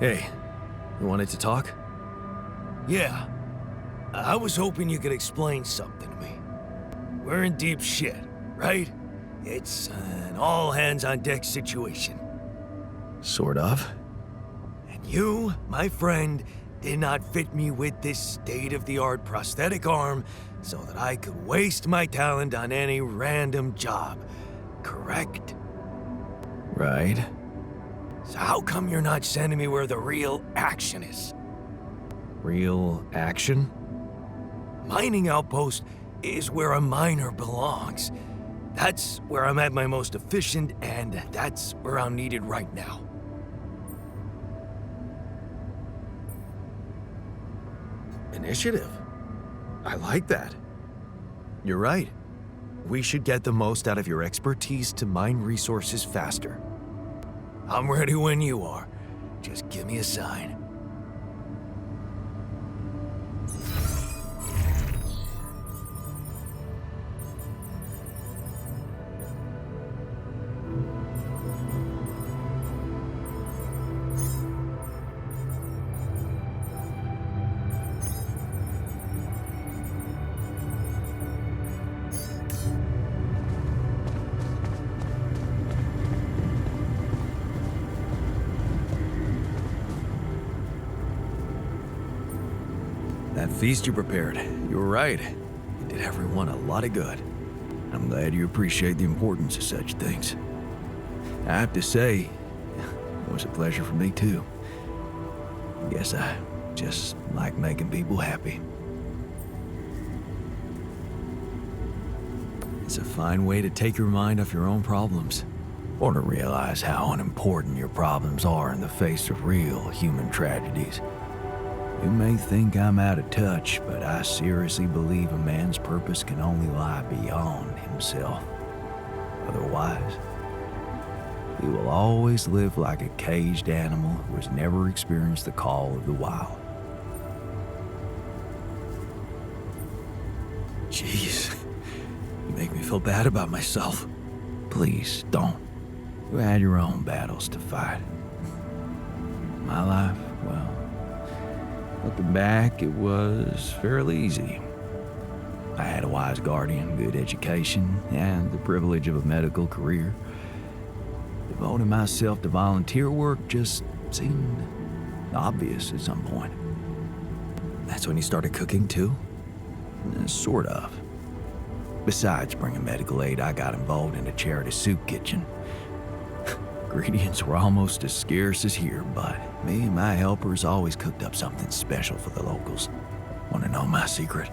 Hey, you wanted to talk? Yeah. I was hoping you could explain something to me. We're in deep shit, right? It's an all-hands-on-deck situation. Sort of. And you, my friend, did not fit me with this state-of-the-art prosthetic arm so that I could waste my talent on any random job. Correct? Right. So how come you're not sending me where the real action is? Real action? Mining outpost is where a miner belongs. That's where I'm at my most efficient, and that's where I'm needed right now. Initiative. I like that. You're right. We should get the most out of your expertise to mine resources faster. I'm ready when you are. Just give me a sign. That feast you prepared, you were right. It did everyone a lot of good. I'm glad you appreciate the importance of such things. I have to say, it was a pleasure for me too. I guess I just like making people happy. It's a fine way to take your mind off your own problems, or to realize how unimportant your problems are in the face of real human tragedies. You may think I'm out of touch, but I seriously believe a man's purpose can only lie beyond himself. Otherwise, he will always live like a caged animal who has never experienced the call of the wild. Jeez, you make me feel bad about myself. Please don't. You had your own battles to fight. My life, well, looking back, it was fairly easy. I had a wise guardian, good education, and the privilege of a medical career. Devoting myself to volunteer work just seemed obvious at some point. That's when you started cooking too? Sort of. Besides bringing medical aid, I got involved in a charity soup kitchen. Ingredients were almost as scarce as here, but me and my helpers always cooked up something special for the locals. Want to know my secret?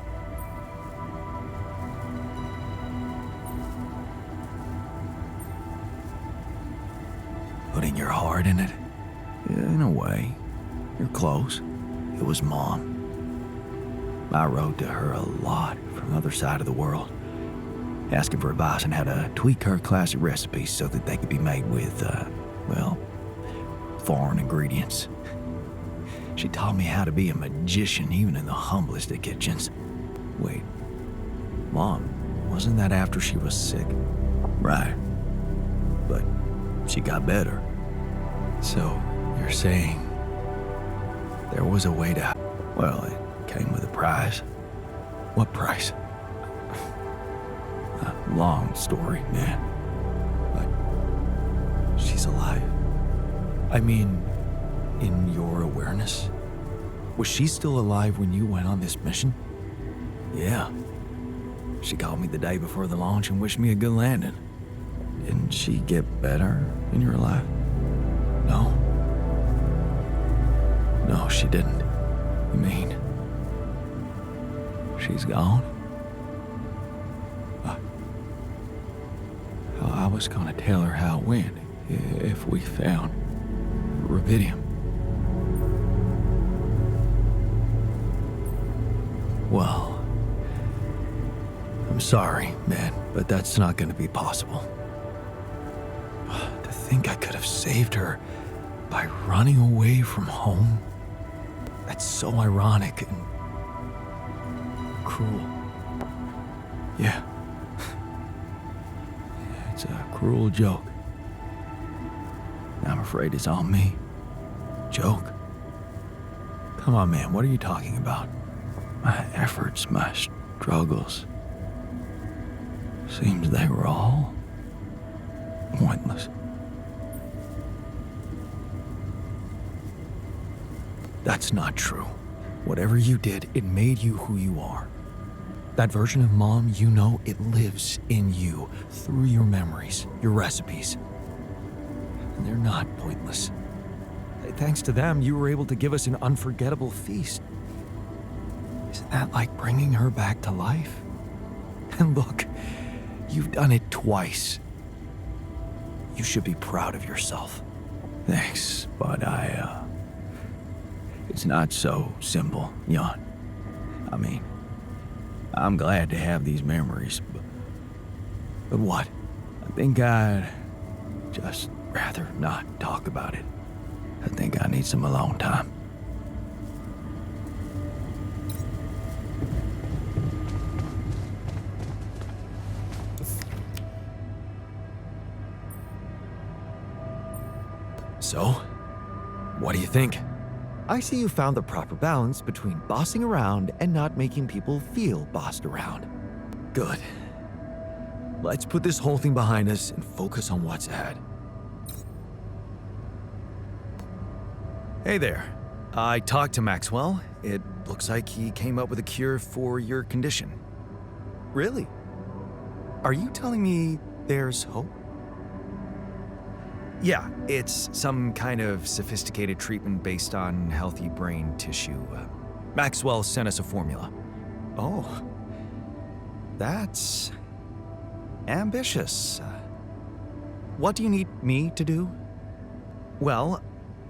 Putting your heart in it? Yeah, in a way. You're close. It was Mom. I wrote to her a lot from the other side of the world, asking for advice on how to tweak her classic recipes so that they could be made with, well, foreign ingredients. She taught me how to be a magician even in the humblest of kitchens. Wait, Mom, wasn't that after she was sick? Right. But she got better. So, you're saying there was a way to... Well, it came with a price. What price? A long story, man. But she's alive. I mean, in your awareness? Was she still alive when you went on this mission? Yeah. She called me the day before the launch and wished me a good landing. Didn't she get better in your life? No. No, she didn't. You mean she's gone? I was gonna tell her how it went if we found rubidium. Well, I'm sorry, man, but that's not gonna be possible. To think I could have saved her by running away from home. That's so ironic and cruel. Yeah. It's a cruel joke. I'm afraid it's on me. Joke? Come on, man, what are you talking about? My efforts, my struggles. Seems they were all pointless. That's not true. Whatever you did, it made you who you are. That version of Mom, you know, it lives in you through your memories, your recipes. And they're not pointless. Thanks to them, you were able to give us an unforgettable feast. Isn't that like bringing her back to life? And look, you've done it twice. You should be proud of yourself. Thanks, but it's not so simple, Jan. I mean, I'm glad to have these memories, but what? I think I'd just rather not talk about it. I think I need some alone time. So, what do you think? I see you found the proper balance between bossing around and not making people feel bossed around. Good. Let's put this whole thing behind us and focus on what's ahead. Hey there. I talked to Maxwell. It looks like he came up with a cure for your condition. Really? Are you telling me there's hope? Yeah, it's some kind of sophisticated treatment based on healthy brain tissue. Maxwell sent us a formula. Oh, that's ambitious. What do you need me to do? Well,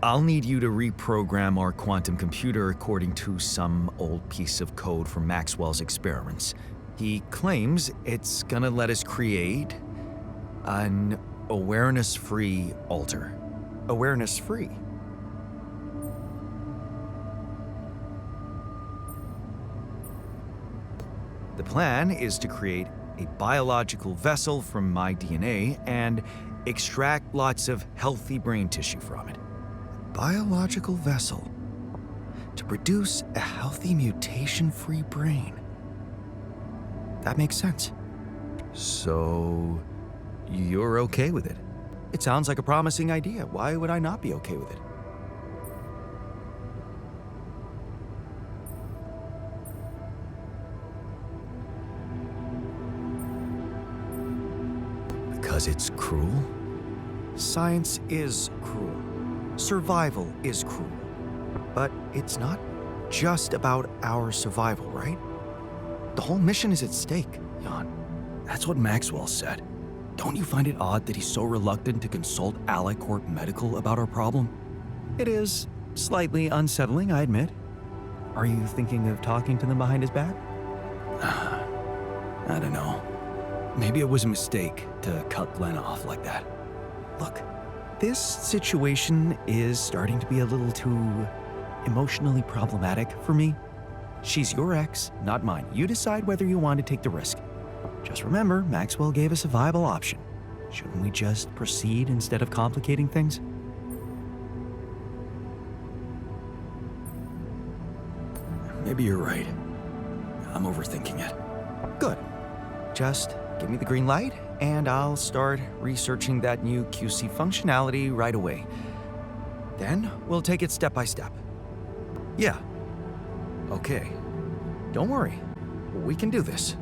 I'll need you to reprogram our quantum computer according to some old piece of code from Maxwell's experiments. He claims it's gonna let us create an awareness-free alter. Awareness-free? The plan is to create a biological vessel from my DNA and extract lots of healthy brain tissue from it. Biological vessel to produce a healthy mutation-free brain. That makes sense. So, you're okay with it? It sounds like a promising idea. Why would I not be okay with it? Because it's cruel? Science is cruel. Survival is cruel. But it's not just about our survival, right? The whole mission is at stake, Jan. That's what Maxwell said. Don't you find it odd that he's so reluctant to consult Alicorp Medical about our problem? It is slightly unsettling, I admit. Are you thinking of talking to them behind his back? I don't know. Maybe it was a mistake to cut Glenn off like that. Look, this situation is starting to be a little too emotionally problematic for me. She's your ex, not mine. You decide whether you want to take the risk. Just remember, Maxwell gave us a viable option. Shouldn't we just proceed instead of complicating things? Maybe you're right. I'm overthinking it. Good. Just give me the green light, and I'll start researching that new QC functionality right away. Then we'll take it step by step. Yeah. Okay. Don't worry. We can do this.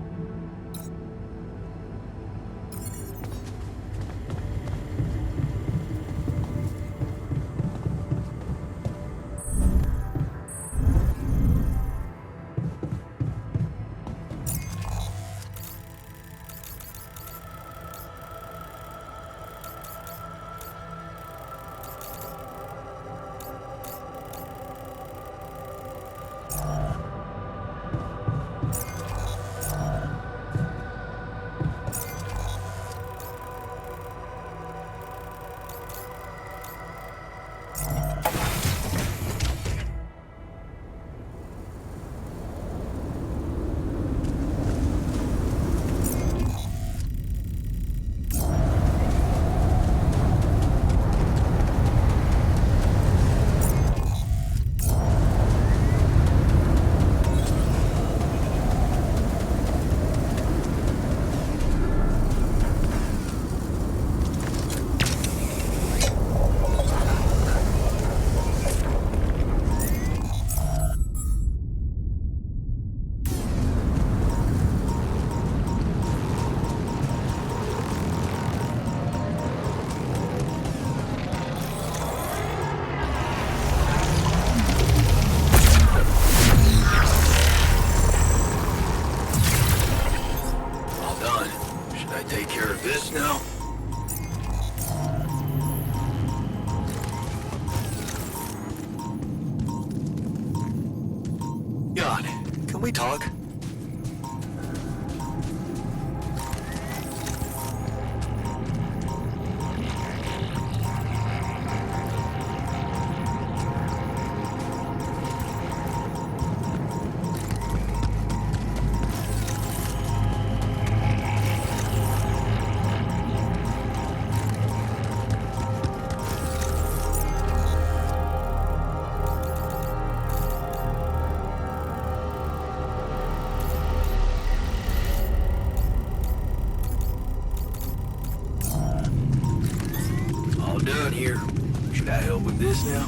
talk? All done here. Should I help with this now?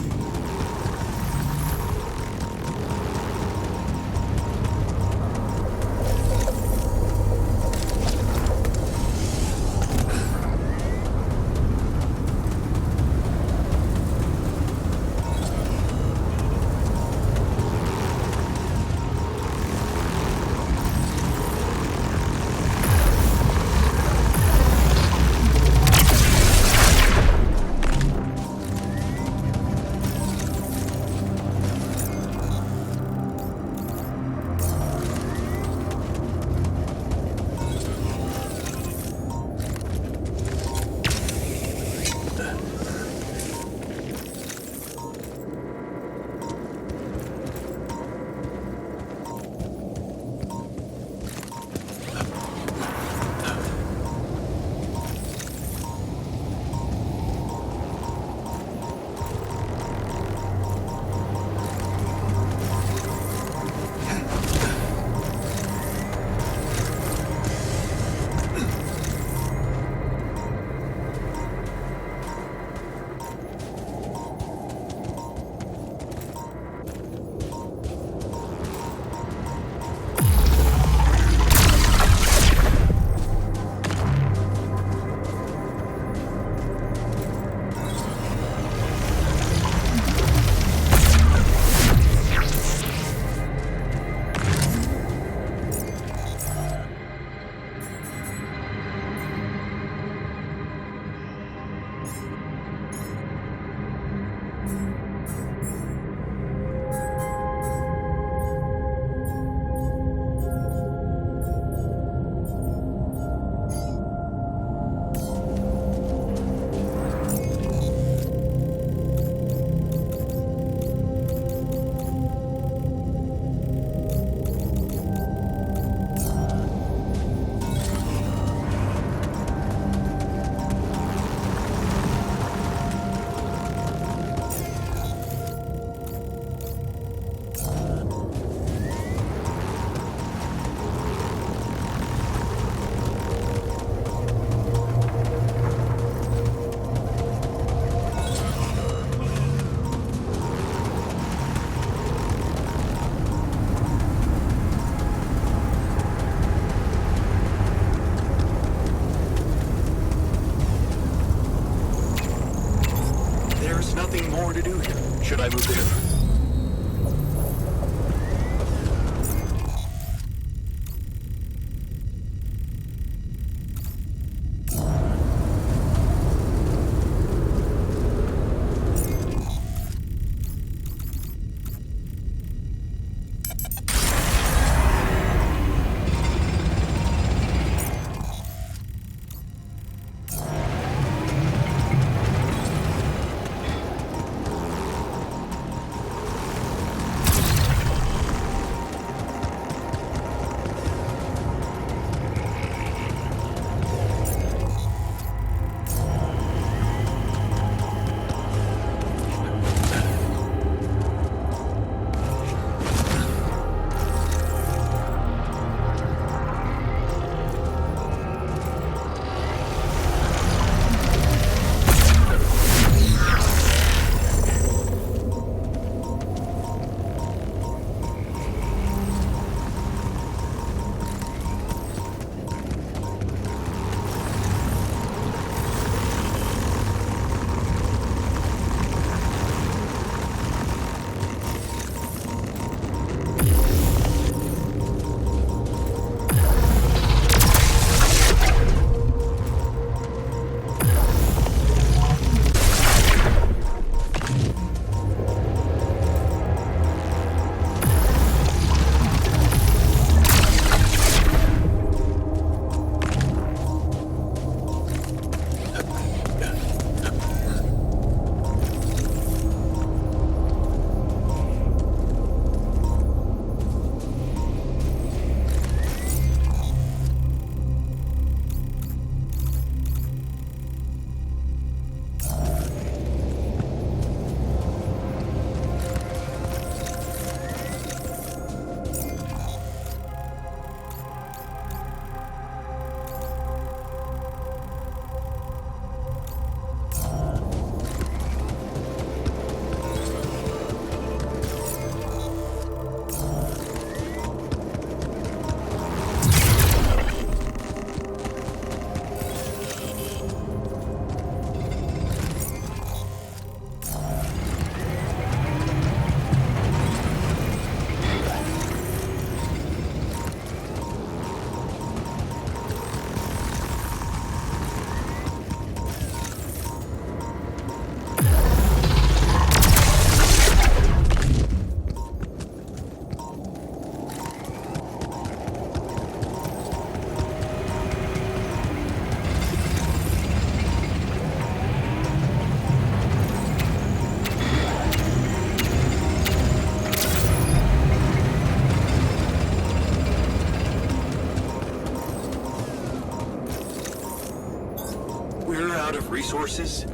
enough resources?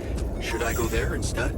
Should I go there instead?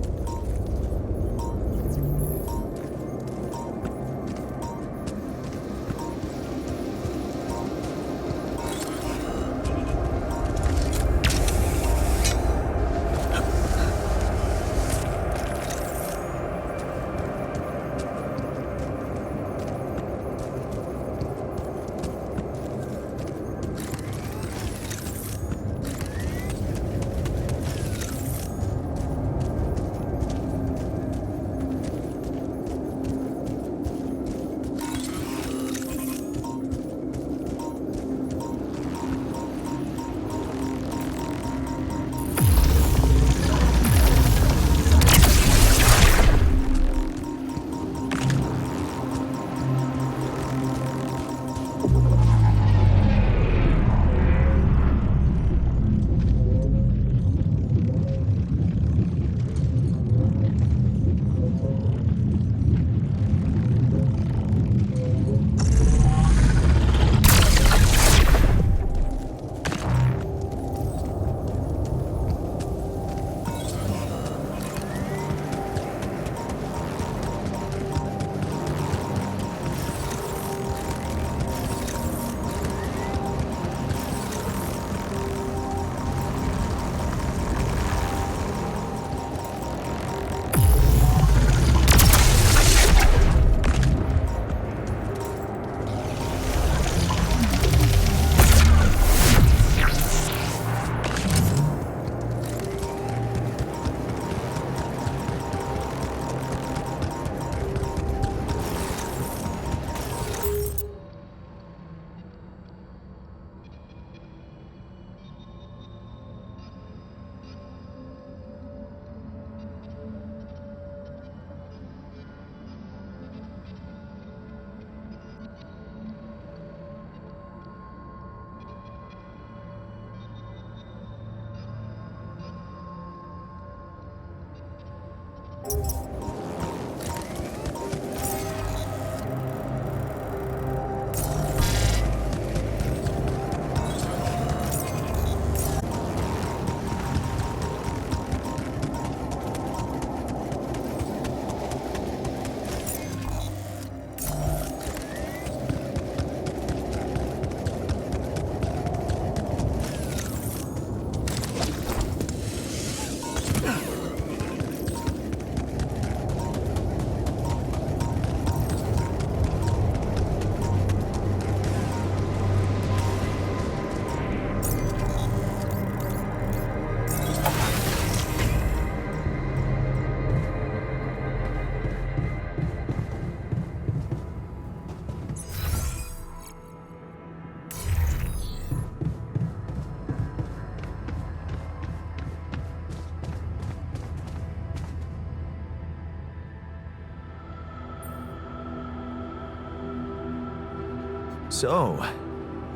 So,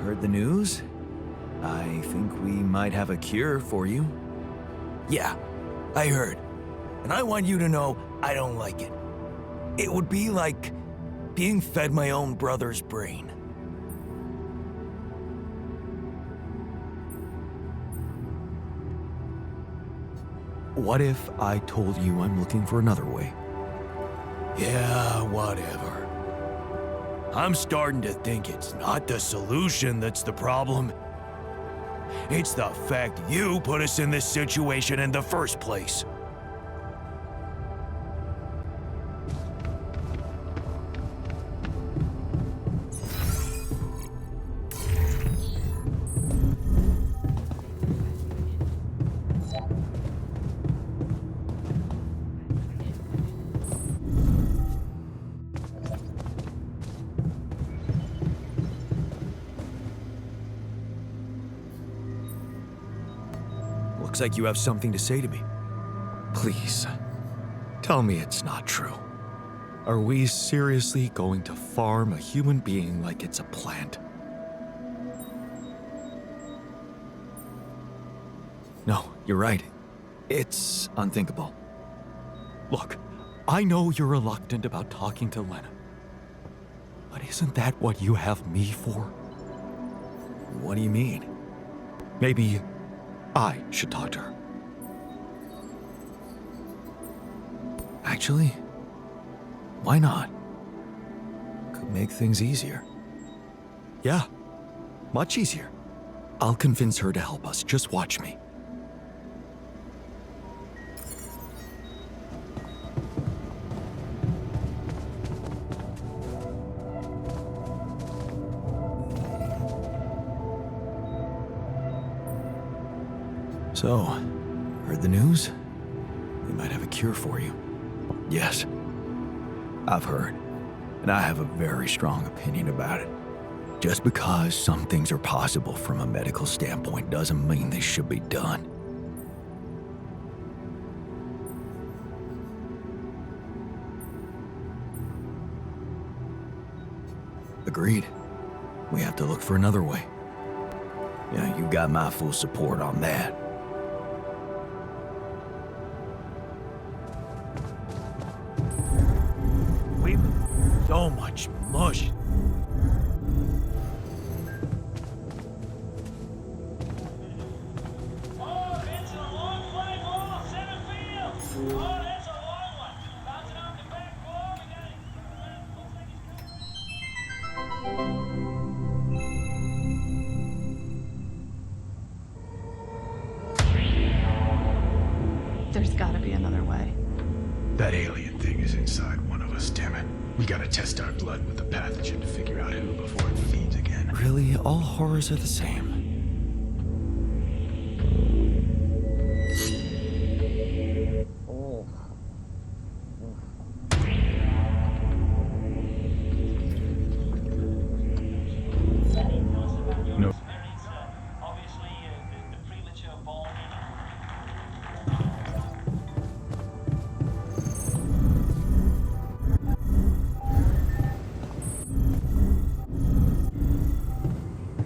heard the news? I think we might have a cure for you. Yeah, I heard. And I want you to know I don't like it. It would be like being fed my own brother's brain. What if I told you I'm looking for another way? Yeah, whatever. I'm starting to think it's not the solution that's the problem. It's the fact you put us in this situation in the first place. Looks like you have something to say to me. Please, tell me it's not true. Are we seriously going to farm a human being like it's a plant? No, you're right. It's unthinkable. Look, I know you're reluctant about talking to Lena. But isn't that what you have me for? What do you mean? Maybe I should talk to her. Actually, why not? Could make things easier. Yeah, much easier. I'll convince her to help us. Just watch me. So, heard the news? We might have a cure for you. Yes, I've heard, and I have a very strong opinion about it. Just because some things are possible from a medical standpoint doesn't mean they should be done. Agreed. We have to look for another way. Yeah, you got my full support on that. We've so much mush. Oh, it's a long fly ball, center field. Oh, that's a long one. Bouncing off the back wall. We got it. Looks like it's There's gotta be another way. That alien thing is inside one of us, damn it. We gotta test our blood with the pathogen to figure out who before it feeds again. Really, all horrors are the same. No. obviously the premature ball.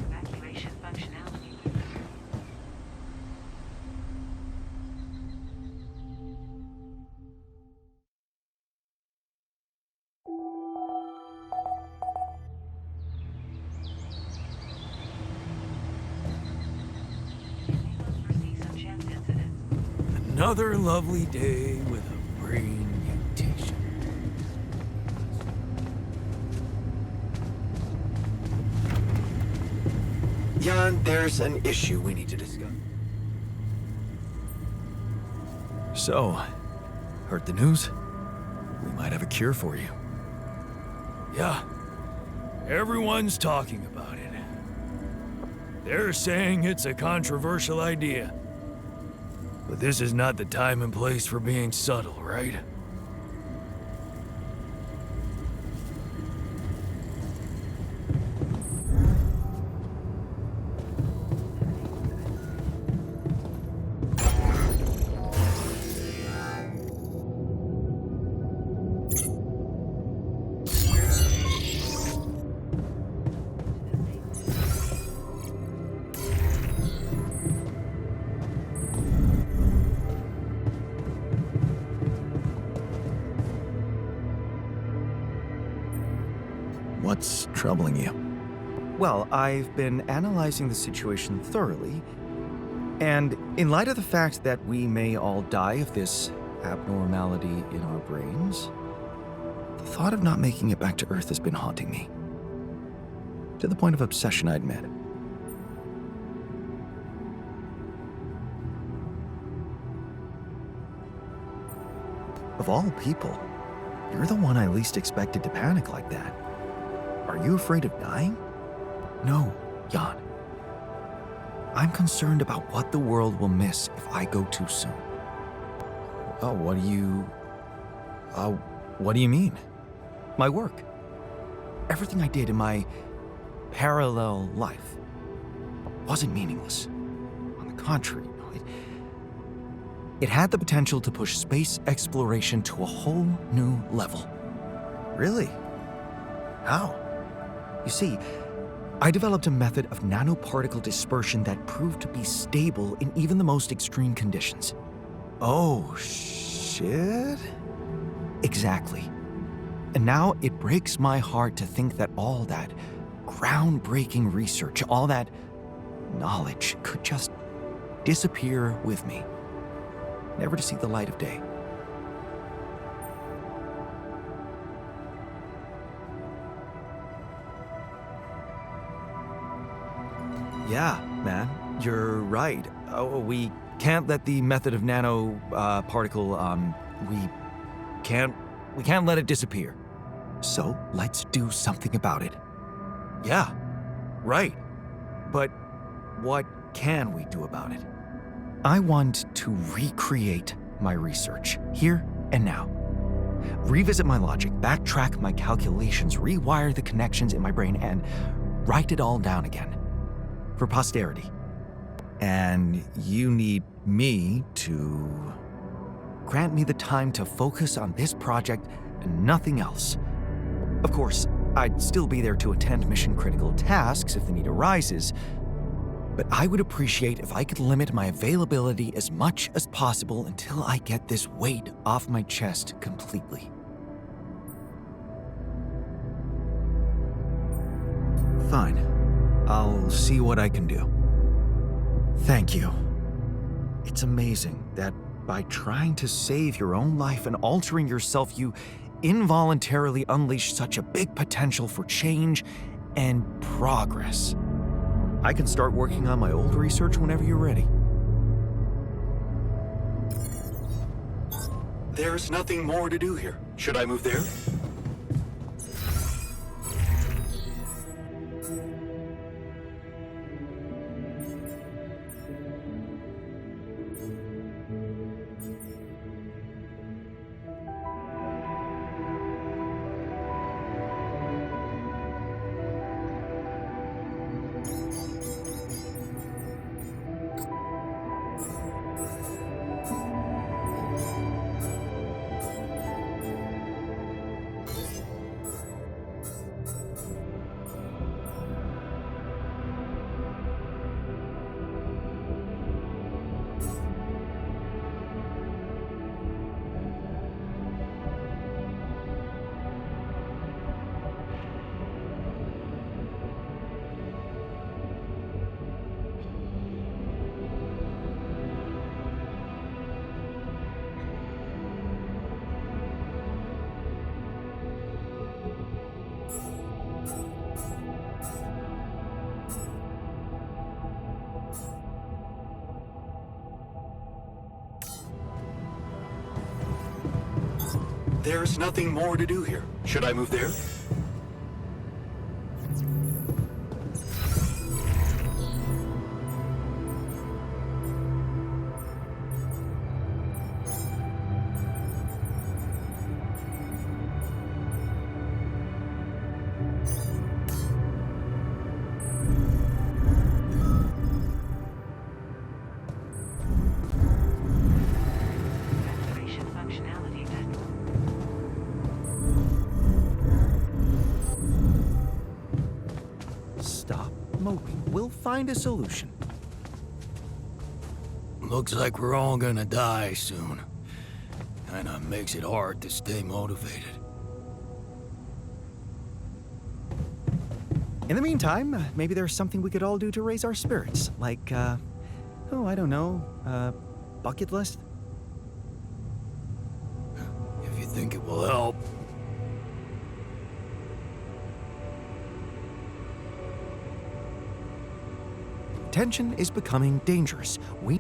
Evacuation functionality. Foresee some chance incidents. Another lovely day with a brain mutation. Jan, there's an issue we need to discuss. So, heard the news? We might have a cure for you. Yeah, everyone's talking about it. They're saying it's a controversial idea. But this is not the time and place for being subtle, right? What's troubling you? Well, I've been analyzing the situation thoroughly, and in light of the fact that we may all die of this abnormality in our brains, the thought of not making it back to Earth has been haunting me. To the point of obsession, I admit. Of all people, you're the one I least expected to panic like that. Are you afraid of dying? No, Jan. I'm concerned about what the world will miss if I go too soon. Oh, what do you mean? My work. Everything I did in my parallel life wasn't meaningless. On the contrary, no, it had the potential to push space exploration to a whole new level. Really? How? You see, I developed a method of nanoparticle dispersion that proved to be stable in even the most extreme conditions. Oh, shit? Exactly. And now it breaks my heart to think that all that groundbreaking research, all that knowledge could just disappear with me, never to see the light of day. Yeah, man, you're right. Oh, we can't let the method of nano particle. We can't let it disappear. So let's do something about it. Yeah, right. But what can we do about it? I want to recreate my research here and now. Revisit my logic, backtrack my calculations, rewire the connections in my brain, and write it all down again for posterity. And you need me to grant me the time to focus on this project and nothing else. Of course, I'd still be there to attend mission-critical tasks if the need arises, but I would appreciate if I could limit my availability as much as possible until I get this weight off my chest completely. Fine. I'll see what I can do. Thank you. It's amazing that by trying to save your own life and altering yourself, you involuntarily unleash such a big potential for change and progress. I can start working on my old research whenever you're ready. There's nothing more to do here. Should I move there? There's nothing more to do here. Should I move there? Activation functionality detected. Stop moping. We'll find a solution. Looks like we're all gonna die soon. Kinda makes it hard to stay motivated. In the meantime, maybe there's something we could all do to raise our spirits. Like, oh, I don't know, bucket list? If you think it will help. Tension is becoming dangerous. We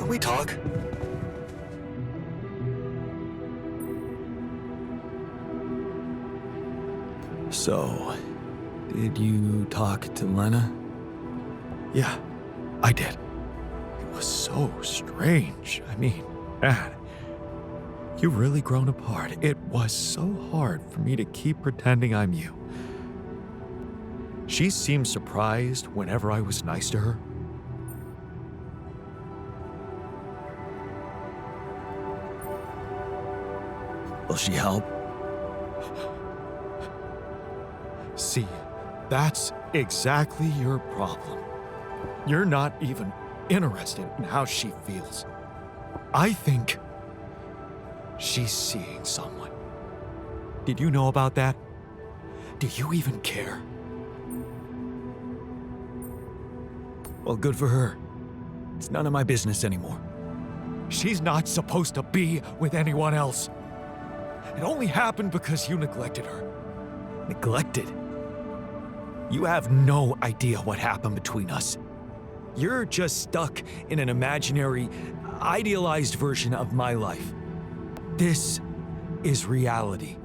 Can we talk? So, did you talk to Lena? Yeah, I did. It was so strange. I mean, man, you've really grown apart. It was so hard for me to keep pretending I'm you. She seemed surprised whenever I was nice to her. Will she help? See, that's exactly your problem. You're not even interested in how she feels. I think she's seeing someone. Did you know about that? Do you even care? Well, good for her. It's none of my business anymore. She's not supposed to be with anyone else. It only happened because you neglected her. Neglected? You have no idea what happened between us. You're just stuck in an imaginary, idealized version of my life. This is reality.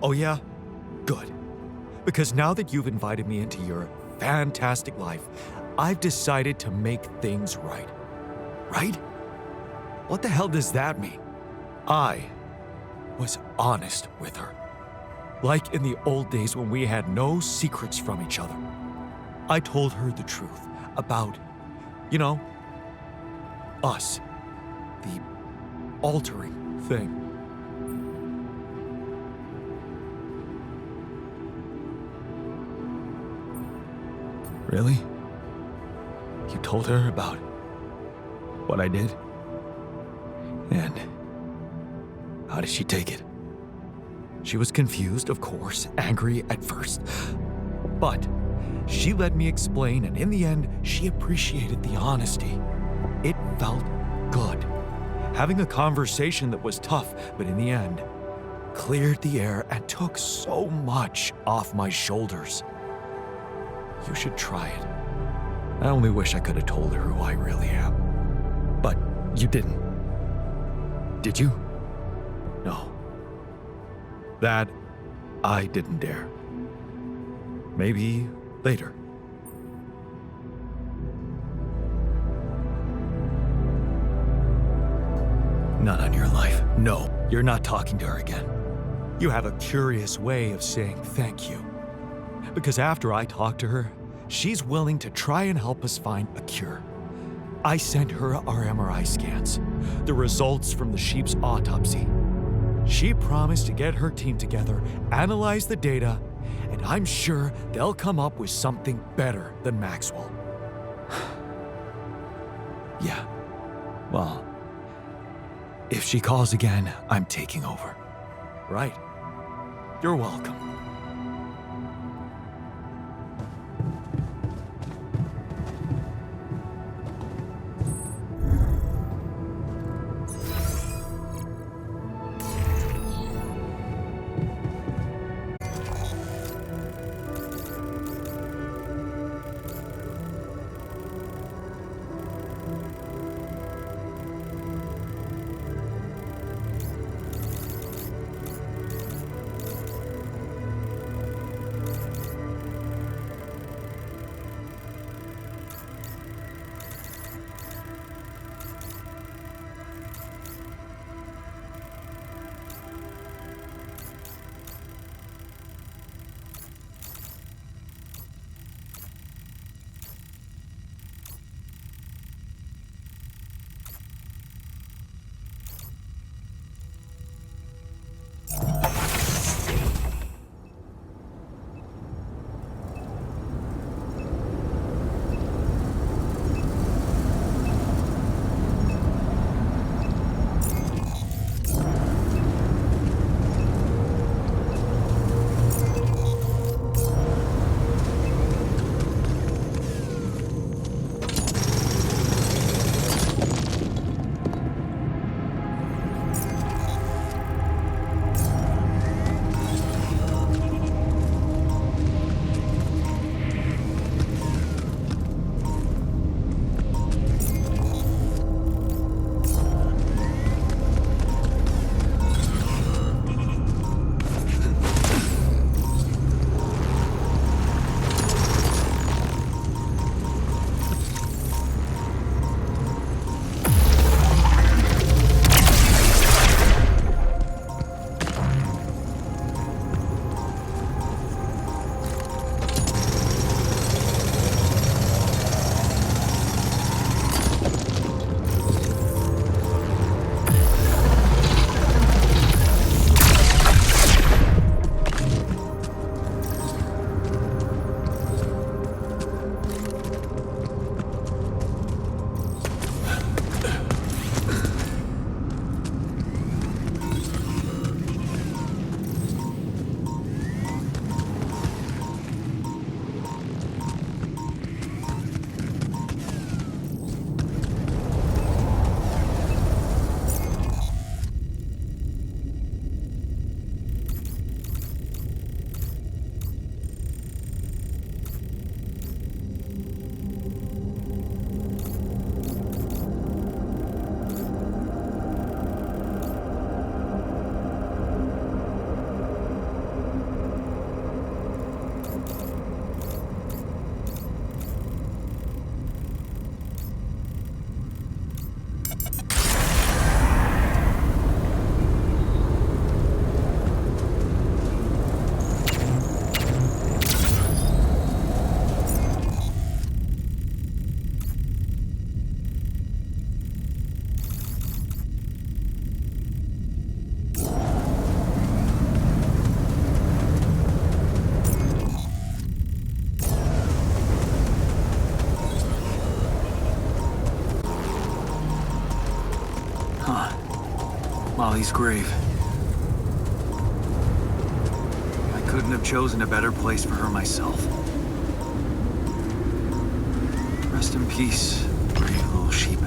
Oh yeah? Good. Because now that you've invited me into your fantastic life, I've decided to make things right. Right? What the hell does that mean? I was honest with her. Like in the old days when we had no secrets from each other. I told her the truth about, you know, us. The altering thing. Really? You told her about What I did? And how did she take it? She was confused, of course, angry at first. But she let me explain, and in the end, she appreciated the honesty. It felt good. Having a conversation that was tough, but in the end, cleared the air and took so much off my shoulders. You should try it. I only wish I could have told her who I really am. But you didn't. Did you? No. That I didn't dare. Maybe later. Not on your life. No, you're not talking to her again. You have a curious way of saying thank you. Because after I talked to her, she's willing to try and help us find a cure. I sent her our MRI scans, the results from the sheep's autopsy. She promised to get her team together, analyze the data, and I'm sure they'll come up with something better than Maxwell. Yeah. Well, if she calls again, I'm taking over. Right. You're welcome. Huh. Molly's grave. I couldn't have chosen a better place for her myself. Rest in peace, brave little sheep.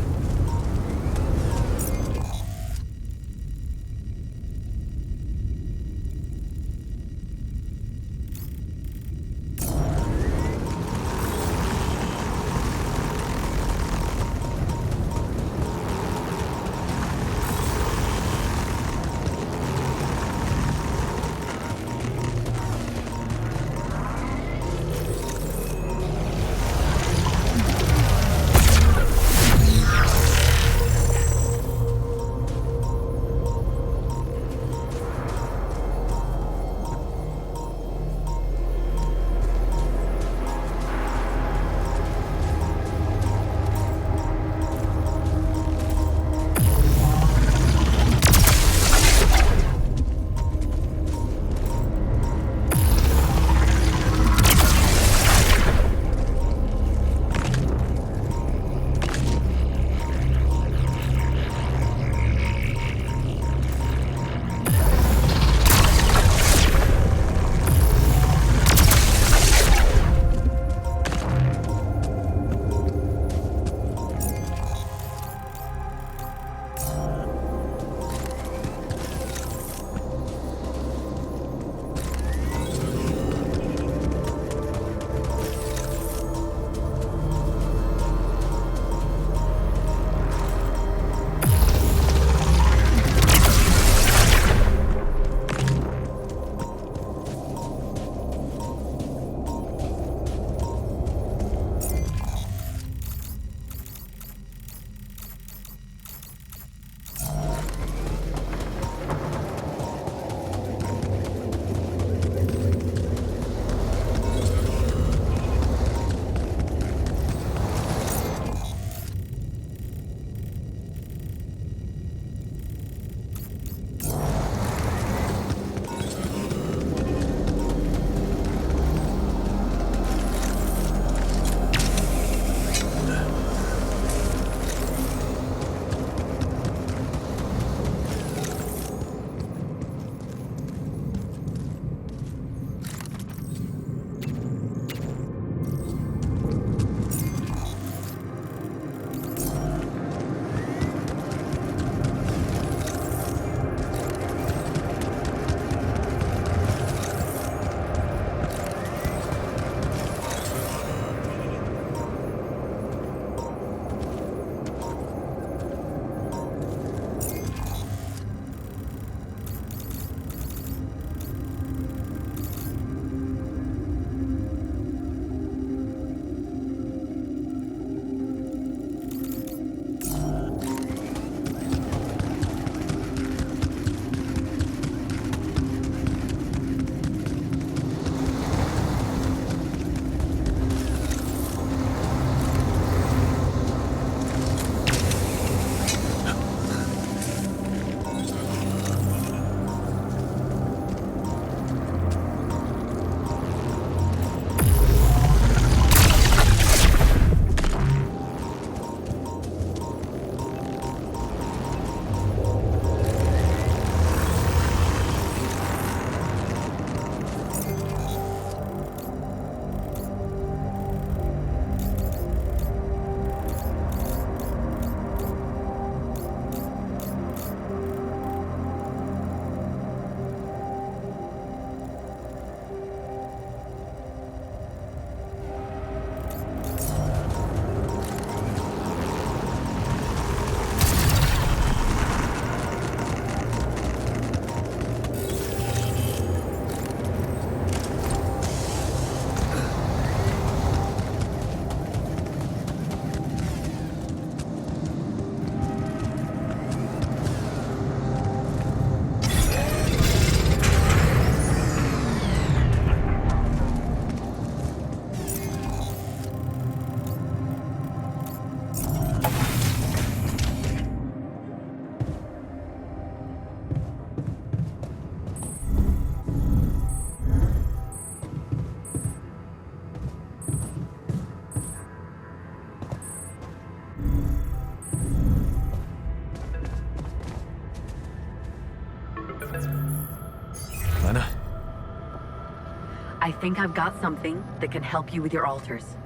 I think I've got something that can help you with your alters.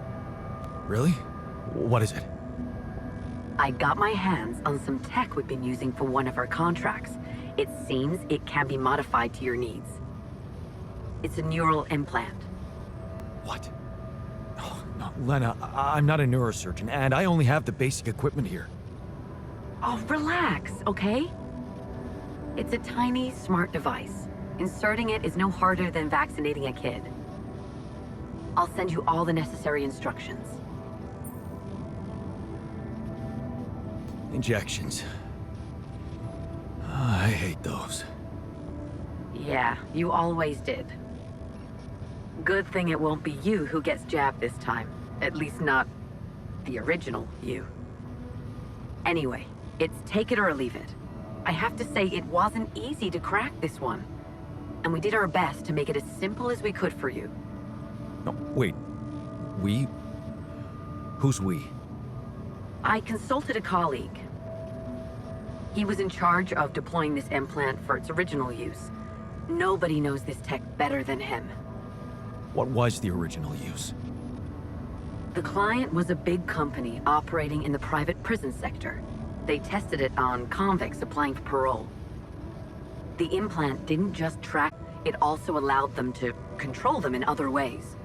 Really? What is it? I got my hands on some tech we've been using for one of our contracts. It seems it can be modified to your needs. It's a neural implant. What? Oh, no, Lena, I'm not a neurosurgeon, and I only have the basic equipment here. Oh, relax, okay? It's a tiny, smart device. Inserting it is no harder than vaccinating a kid. I'll send you all the necessary instructions. Injections. I hate those. Yeah, you always did. Good thing it won't be you who gets jabbed this time. At least not the original you. Anyway, it's take it or leave it. I have to say it wasn't easy to crack this one. And we did our best to make it as simple as we could for you. No, wait. We? Who's we? I consulted a colleague. He was in charge of deploying this implant for its original use. Nobody knows this tech better than him. What was the original use? The client was a big company operating in the private prison sector. They tested it on convicts applying for parole. The implant didn't just track, it also allowed them to control them in other ways.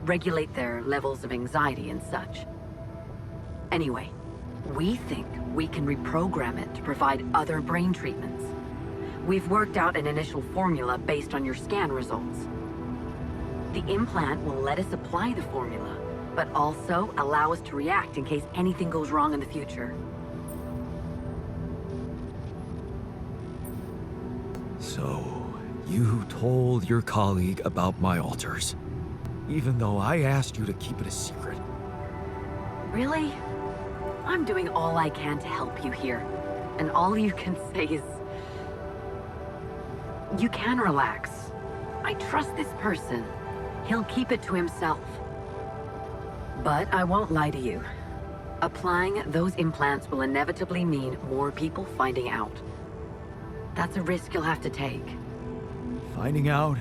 Regulate their levels of anxiety and such. Anyway, we think we can reprogram it to provide other brain treatments. We've worked out an initial formula based on your scan results. The implant will let us apply the formula, but also allow us to react in case anything goes wrong in the future. So, you told your colleague about my alters, even though I asked you to keep it a secret. Really? I'm doing all I can to help you here, and all you can say is... You can relax. I trust this person. He'll keep it to himself. But I won't lie to you. Applying those implants will inevitably mean more people finding out. That's a risk you'll have to take. Finding out,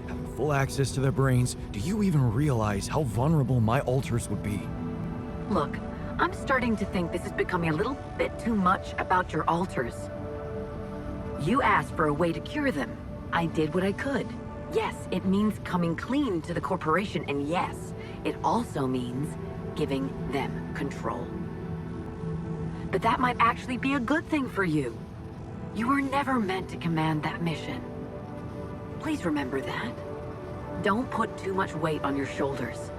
having full access to their brains, do you even realize how vulnerable my alters would be? Look, I'm starting to think this is becoming a little bit too much about your alters. You asked for a way to cure them. I did what I could. Yes, it means coming clean to the corporation, and yes, it also means giving them control. But that might actually be a good thing for you. You were never meant to command that mission. Please remember that. Don't put too much weight on your shoulders.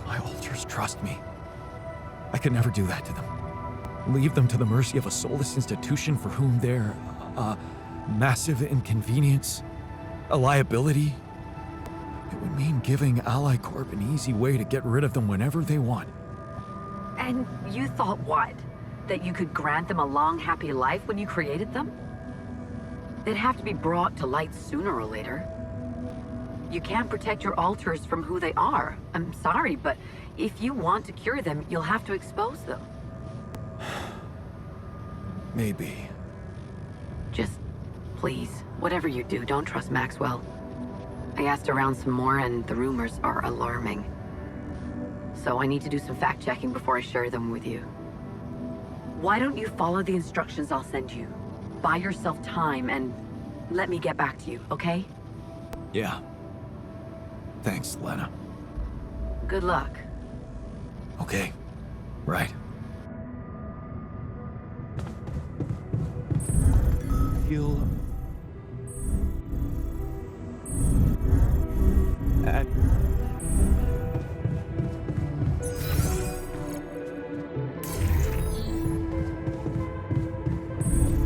My alters trust me. I could never do that to them. Leave them to the mercy of a soulless institution for whom they're a massive inconvenience, a liability. It would mean giving Ally Corp an easy way to get rid of them whenever they want. And you thought what? That you could grant them a long, happy life when you created them? They'd have to be brought to light sooner or later. You can't protect your alters from who they are. I'm sorry, but if you want to cure them, you'll have to expose them. Maybe. Just, please, whatever you do, don't trust Maxwell. I asked around some more, and the rumors are alarming. So I need to do some fact-checking before I share them with you. Why don't you follow the instructions I'll send you? Buy yourself time and let me get back to you, okay? Yeah. Thanks, Lena. Good luck. Okay. Right. Feel... at...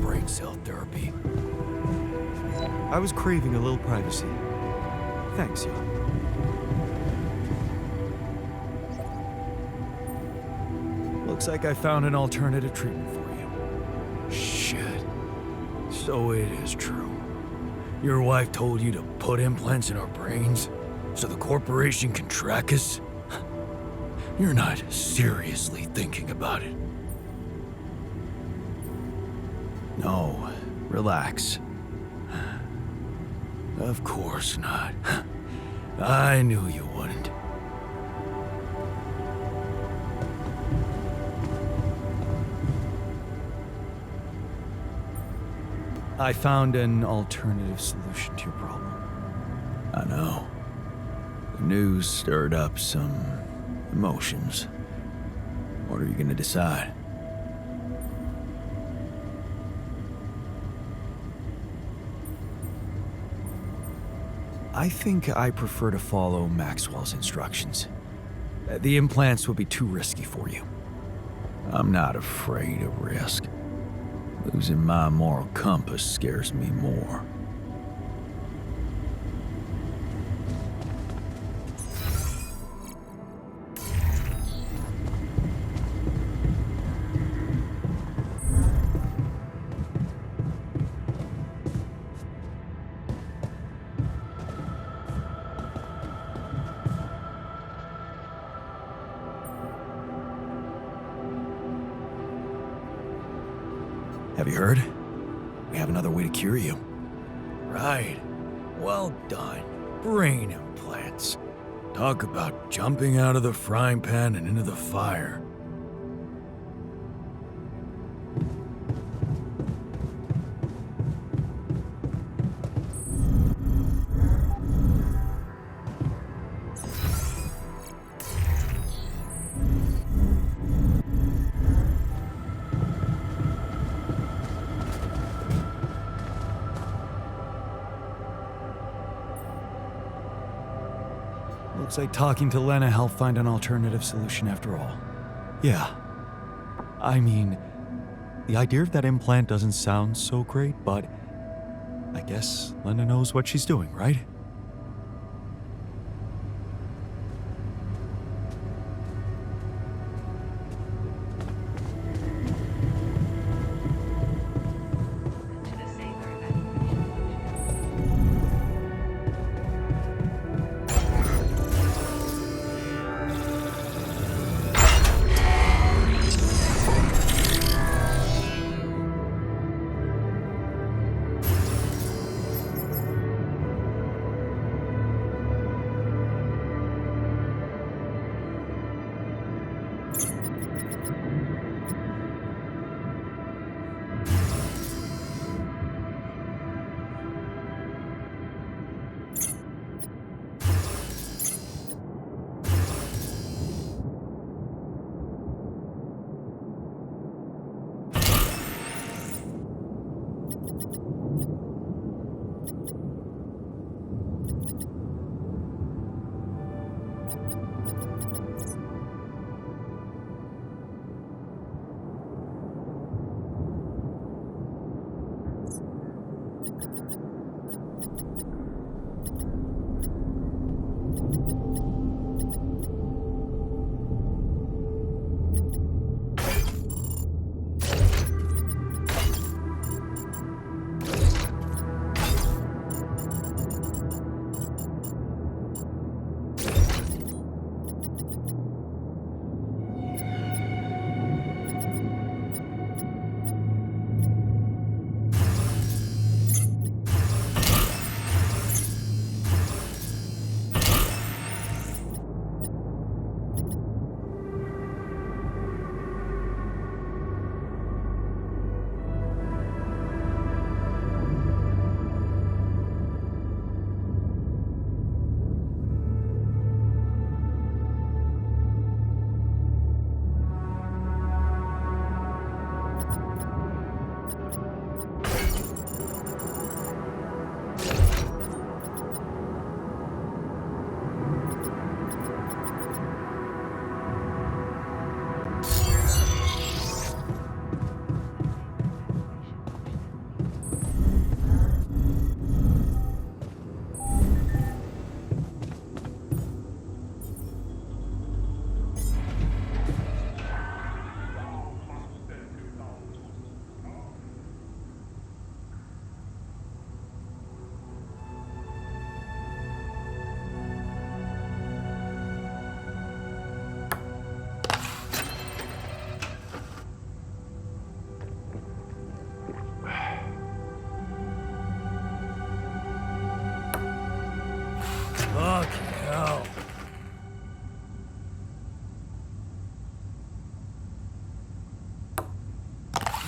brain cell therapy. I was craving a little privacy. Thanks, you. Looks like I found an alternative treatment for you. Shit. So it is true. Your wife told you to put implants in our brains so the corporation can track us? You're not seriously thinking about it. No, relax. Of course not. I knew you wouldn't. I found an alternative solution to your problem. I know. The news stirred up some emotions. What are you gonna decide? I think I prefer to follow Maxwell's instructions. The implants would be too risky for you. I'm not afraid of risk. Losing my moral compass scares me more. Have you heard? We have another way to cure you. Right. Well done. Brain implants. Talk about jumping out of the frying pan and into the fire. Looks like talking to Lena helped find an alternative solution after all. Yeah. I mean, the idea of that implant doesn't sound so great, but I guess Lena knows what she's doing, right? To the safer evacuation.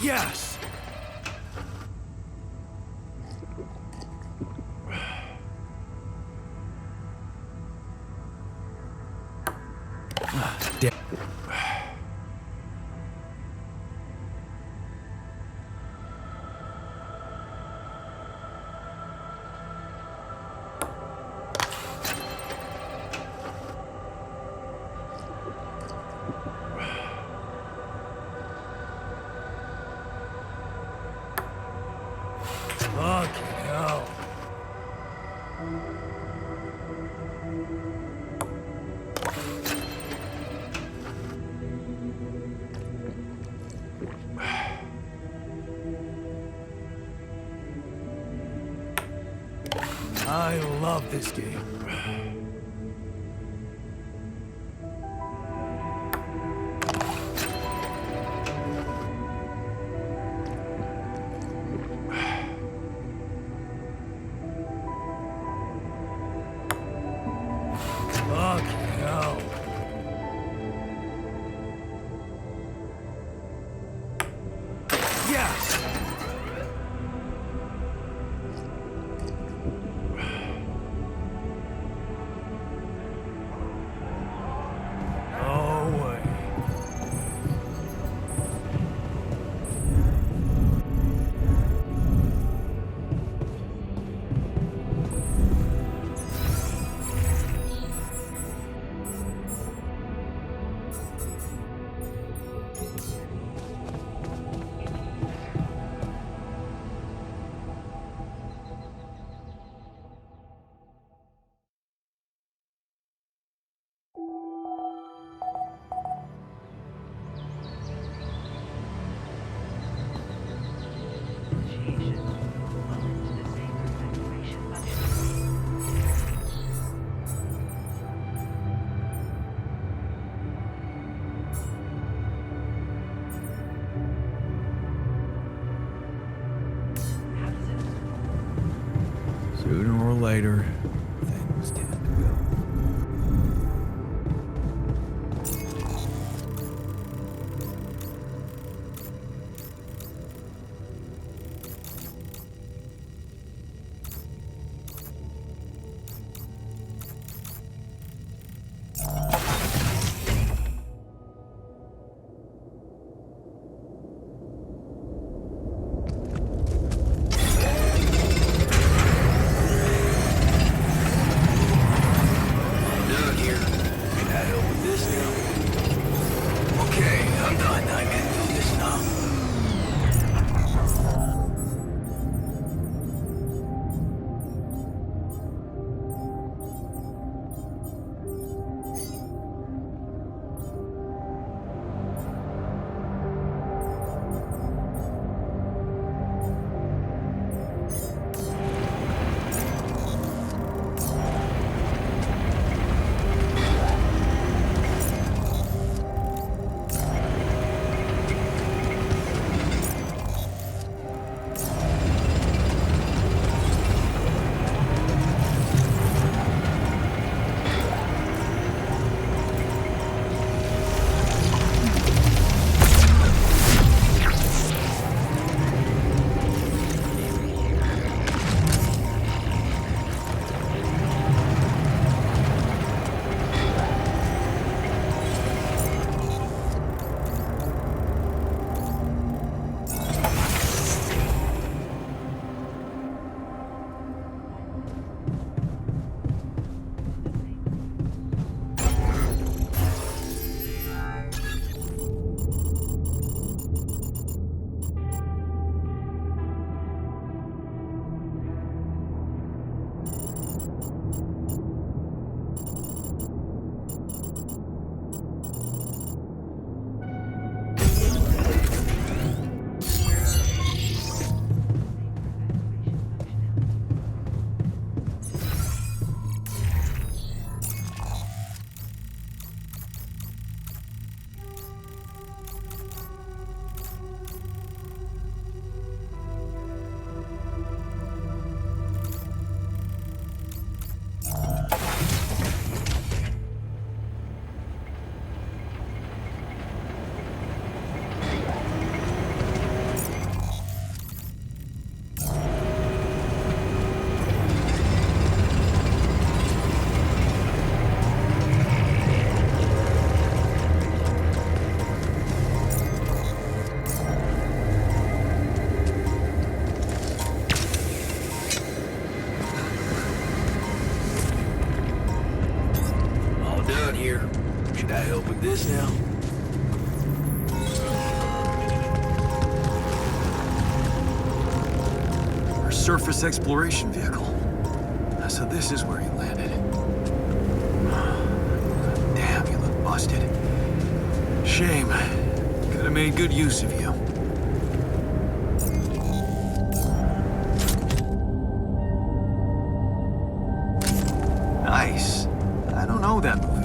Yes! Damn. Fucking hell. I love this game. Fucking hell. Yes! No way. Initiation. Welcome to the Saber evacuation function. How does it? Sooner or later, things tend to go. surface exploration vehicle. So this is where he landed. Damn, you look busted. Shame. Could have made good use of you. Nice. I don't know that movie.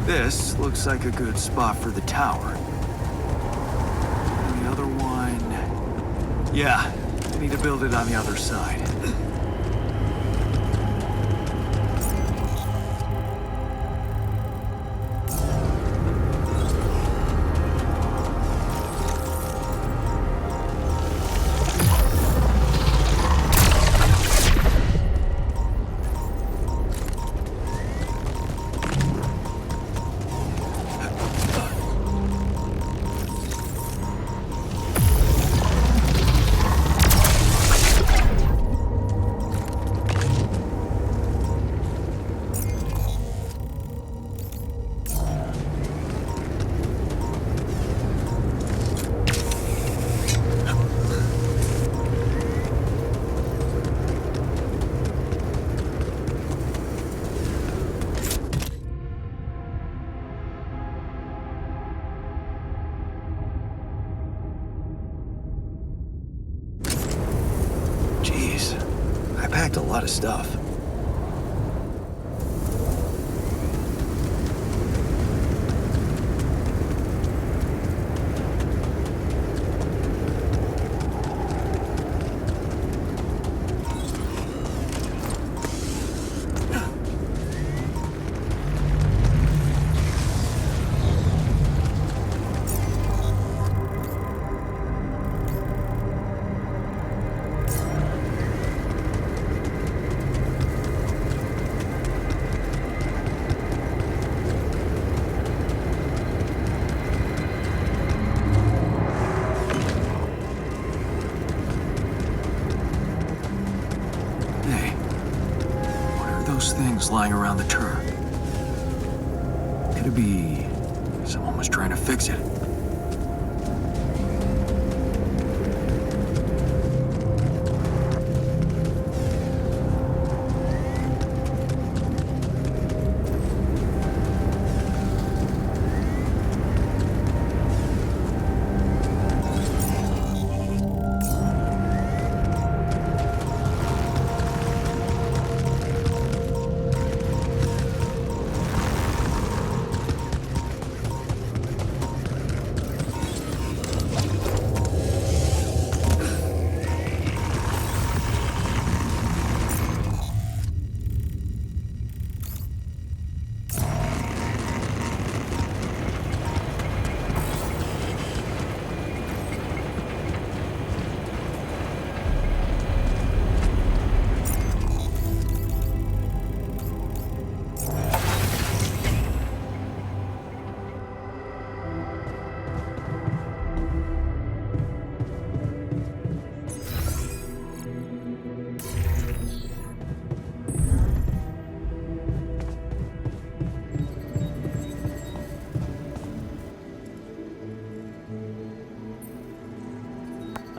This looks like a good spot for the tower. And the other one... Yeah, we need to build it on the other side. I packed a lot of stuff. Things lying around the turn. Could it be someone was trying to fix it?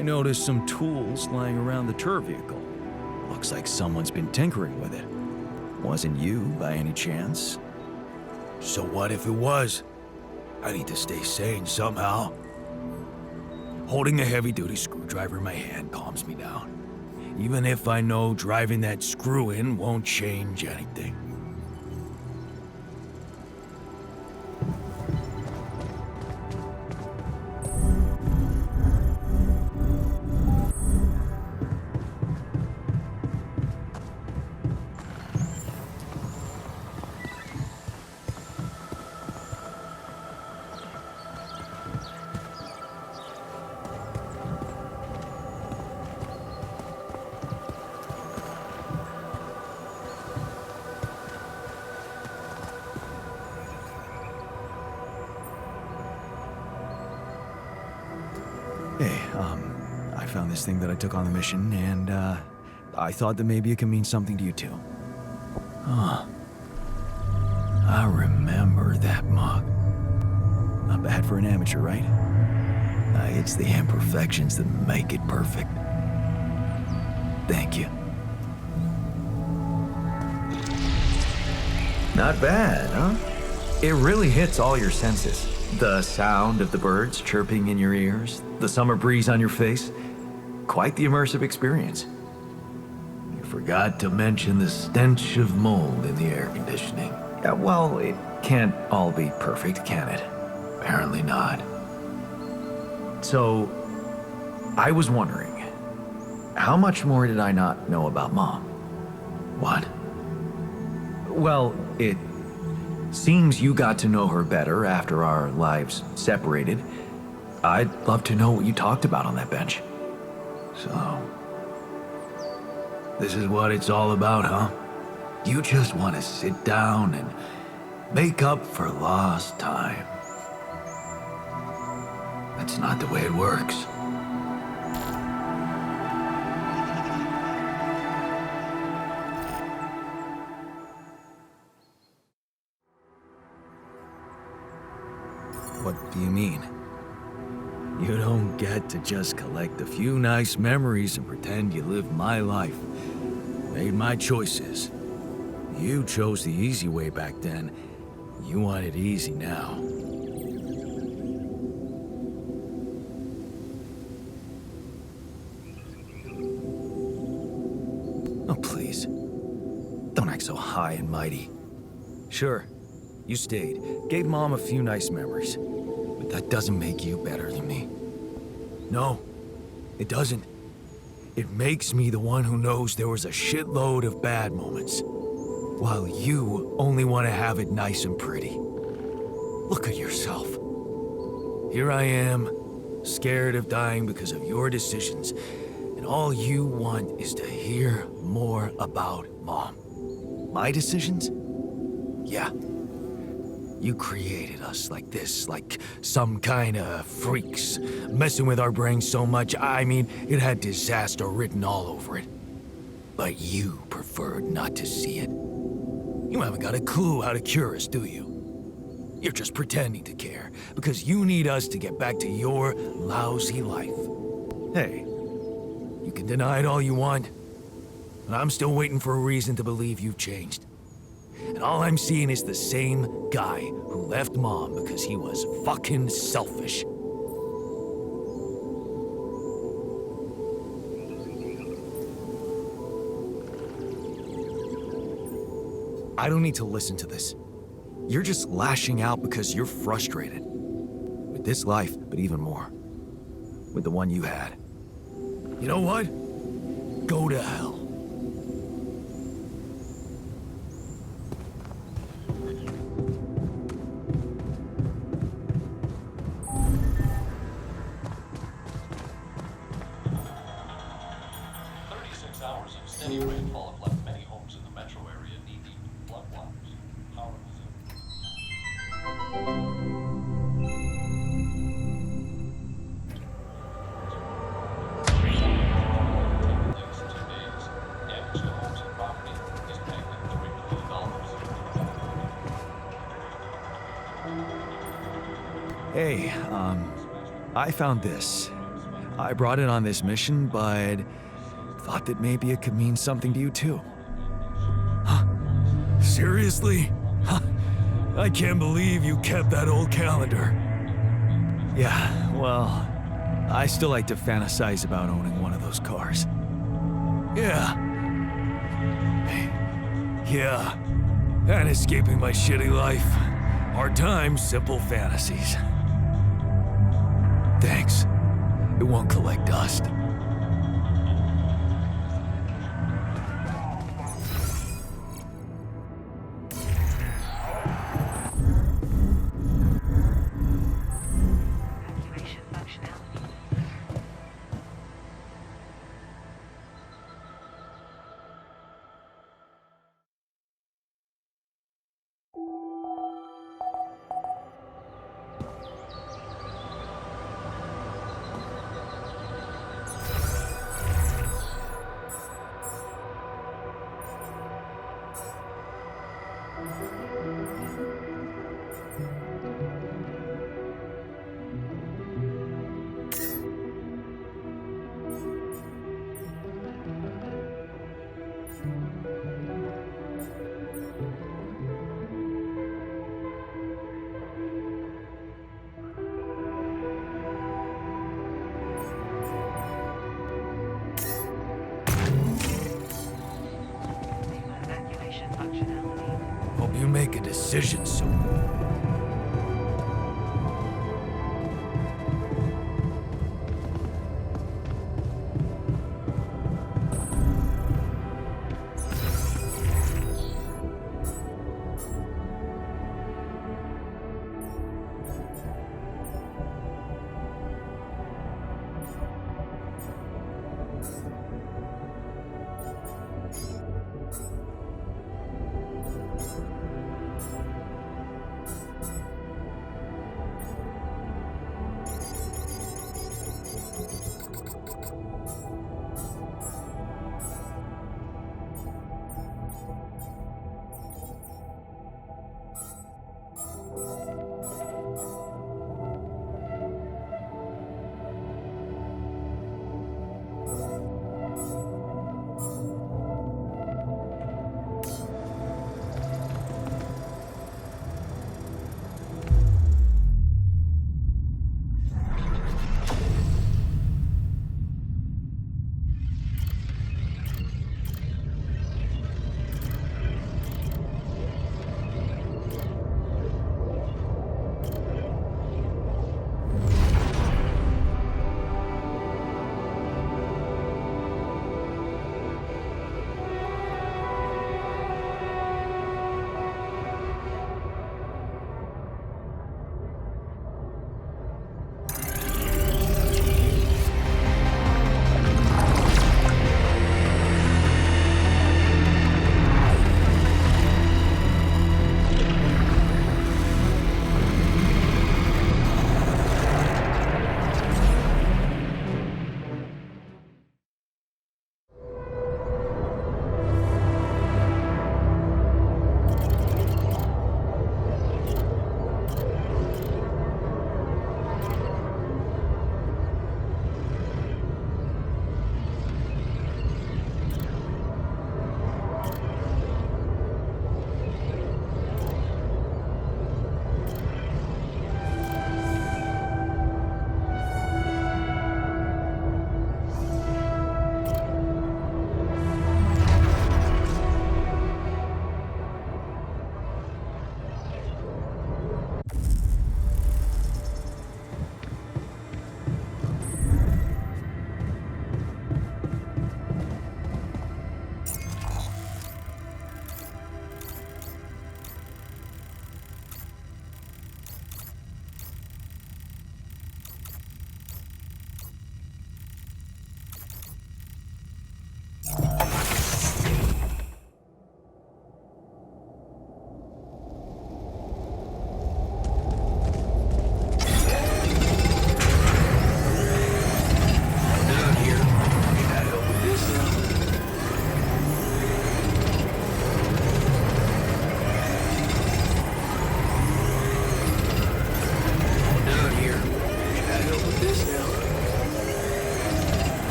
I noticed some tools lying around the tour vehicle. Looks like someone's been tinkering with it. Wasn't you, by any chance? So what if it was? I need to stay sane somehow. Holding a heavy-duty screwdriver in my hand calms me down, even if I know driving that screw in won't change anything. Hey, I found this thing that I took on the mission, and, I thought that maybe it could mean something to you too. I remember that mug. Not bad for an amateur, right? It's the imperfections that make it perfect. Thank you. Not bad, huh? It really hits all your senses. The sound of the birds chirping in your ears, the summer breeze on your face. Quite the immersive experience. You forgot to mention the stench of mold in the air conditioning. Well, it can't all be perfect, can it? Apparently not. So, I was wondering, how much more did I not know about Mom? What? Well, it seems you got to know her better after our lives separated. I'd love to know what you talked about on that bench. So, this is what it's all about, huh? You just want to sit down and make up for lost time. That's not the way it works. What do you mean? You don't get to just collect a few nice memories and pretend you lived my life. Made my choices. You chose the easy way back then. You want it easy now. Oh, please. Don't act so high and mighty. Sure, you stayed, gave Mom a few nice memories. But that doesn't make you better than me. No, it doesn't. It makes me the one who knows there was a shitload of bad moments, while you only want to have it nice and pretty. Look at yourself. Here I am, scared of dying because of your decisions, and all you want is to hear more about Mom. My decisions? Yeah. You created us like this, like some kind of freaks, messing with our brains so much, I mean, it had disaster written all over it. But you preferred not to see it. You haven't got a clue how to cure us, do you? You're just pretending to care, because you need us to get back to your lousy life. Hey, you can deny it all you want, but I'm still waiting for a reason to believe you've changed. And all I'm seeing is the same guy who left Mom because he was fucking selfish. I don't need to listen to this. You're just lashing out because you're frustrated. With this life, but even more. With the one you had. You know what? Go to hell. Hours of steady rainfall have left many homes in the metro area knee-deep in floodwaters. Power was in 2 days. Damage to homes and property is pegged at $3 million. Hey, I found this. I brought it on this mission, but thought that maybe it could mean something to you too. Huh? Seriously? Huh? I can't believe you kept that old calendar. Yeah, well, I still like to fantasize about owning one of those cars. Yeah. Yeah. And escaping my shitty life. Hard times, simple fantasies. Thanks. It won't collect dust. Evacuation functionality. Evacuation functionality. Hope you make a decision soon.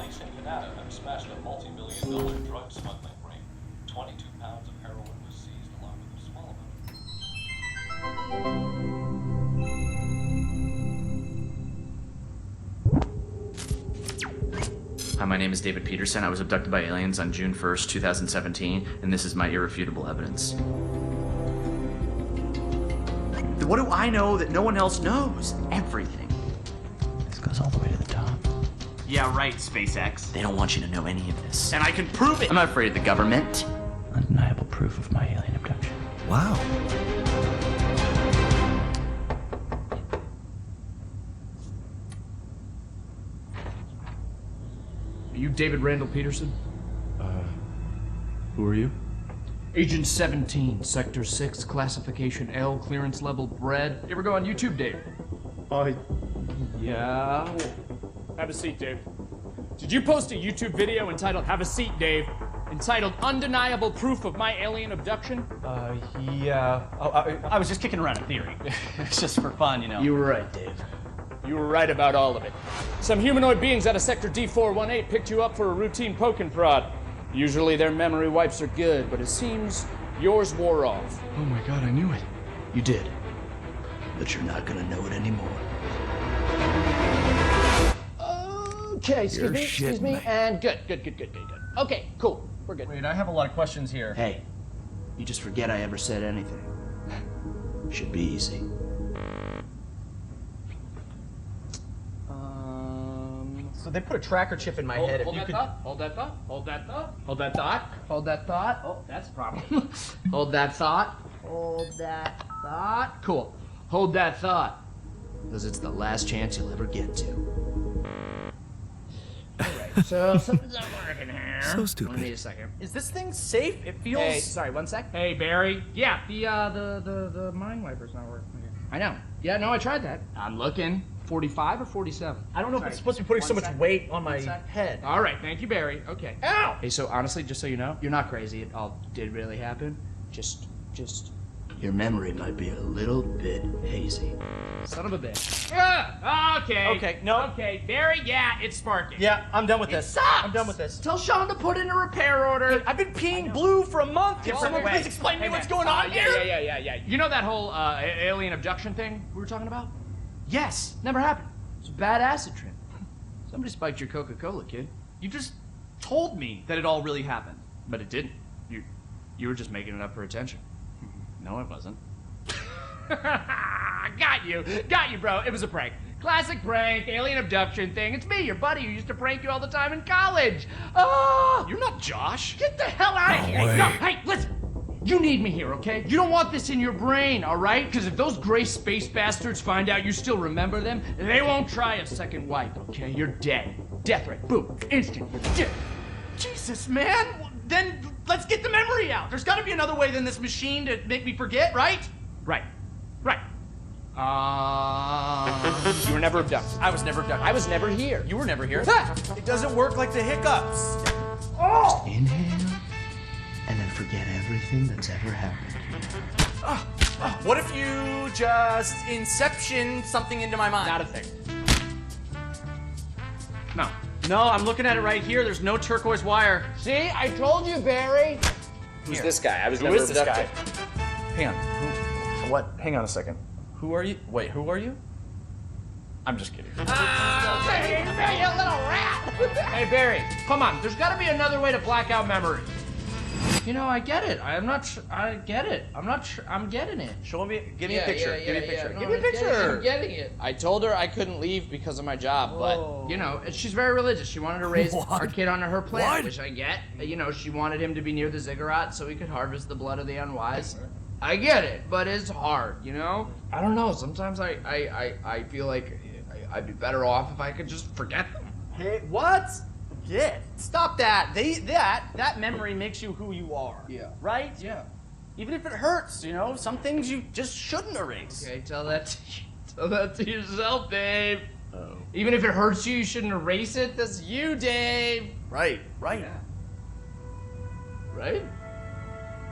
Police in Canada have smashed a multi-million-dollar drug smuggling ring. 22 pounds of heroin was seized along with a small amount. Hi, my name is David Peterson. I was abducted by aliens on June 1st, 2017, and this is my irrefutable evidence. What do I know that no one else knows? Everything. This goes all the way to the top. Yeah, right, SpaceX. They don't want you to know any of this. And I can prove it! I'm not afraid of the government. Undeniable proof of my alien abduction. Wow. Are you David Randall Peterson? Who are you? Agent 17, Sector 6, Classification L, Clearance Level Bred. You ever go on YouTube, Dave? Yeah. Have a seat, Dave. Did you post a YouTube video entitled Have a Seat, Dave? Entitled Undeniable Proof of My Alien Abduction? Yeah. I was just kicking around a theory. It's just for fun, you know. You were right, Dave. You were right about all of it. Some humanoid beings out of Sector D418 picked you up for a routine poke and prod. Usually their memory wipes are good, but it seems yours wore off. Oh my god, I knew it. You did. But you're not gonna know it anymore. Okay, excuse me, shitting me. and good. Okay, cool. We're good. Wait, I have a lot of questions here. Hey, you just forget I ever said anything. Should be easy. So they put a tracker chip in my head. Hold that thought. Hold that thought. Hold that thought. Hold that thought. Hold that thought. Oh, that's a problem. Hold that thought. Hold that thought. Cool. Hold that thought. Because it's the last chance you'll ever get to. Alright, so something's not working here. So stupid. Let me need a second. Is this thing safe? It feels. Hey, sorry, 1 sec. Hey, Barry. Yeah, the mind wiper's not working. I know. Yeah, no, I tried that. I'm looking. 45 or 47? I don't know if it's supposed to be putting so much weight on my head. All right, thank you, Barry. Okay. Ow! Hey, so honestly, just so you know, you're not crazy. It all did really happen. Just. Your memory might be a little bit hazy. Son of a bitch. Okay. Okay, no. Okay, Barry, yeah, it's sparking. Yeah, I'm done with It this. sucks. I'm done with this. Tell Sean to put in a repair order. I've been peeing blue for a month. Can Well, someone wait. please explain to me Hey, what's man. going on here? Yeah. You know that whole alien abduction thing we were talking about? Yes, never happened. It's a bad acid trip. Somebody spiked your Coca-Cola, kid. You just told me that it all really happened. But it didn't. You were just making it up for attention. No, I wasn't. Got you, bro. It was a prank. Classic prank, alien abduction thing. It's me, your buddy, who used to prank you all the time in college. Oh, You're not Josh. get the hell out of here. way. No, hey, listen. You need me here, okay? You don't want this in your brain, all right? Because if those gray space bastards find out you still remember them, they won't try a second wipe, okay? You're dead. Death threat. Boom. Instant. You're dead. Jesus, man. Then let's get the memory out. There's got to be another way than this machine to make me forget, right? Right. You were never abducted. I was never abducted. I was never here. You were never here. Ah! It doesn't work like the hiccups. Oh! Inhale, and then forget everything that's ever happened. What if you just inception something into my mind? Not a thing. No. No, I'm looking at it right here. There's no turquoise wire. See, I told you, Barry. Who's this guy? I was never is this abducted. Hang on. What? Hang on a second. Who are you? Wait, who are you? I'm just kidding. Hey, you little rat! Hey, Barry, come on. There's got to be another way to black out memory. You know, I get it. I'm not sure. I get it. I'm not sure. I'm getting it. Show me. Give me a picture. Give me a picture. No, Give me a I'm getting it. picture. I'm getting it. I told her I couldn't leave because of my job, but, you know, she's very religious. She wanted to raise our kid on her planet, which I get. You know, she wanted him to be near the ziggurat so he could harvest the blood of the unwise. I get it, but it's hard, you know? I don't know. Sometimes I feel like I'd be better off if I could just forget them. Hey, what? Yeah. Stop that. That memory makes you who you are. Yeah. Right? Yeah. Even if it hurts, you know, some things you just shouldn't erase. Okay, tell that to yourself, Dave. Oh. Even if it hurts you, you shouldn't erase it. That's you, Dave. Right. Yeah. Right?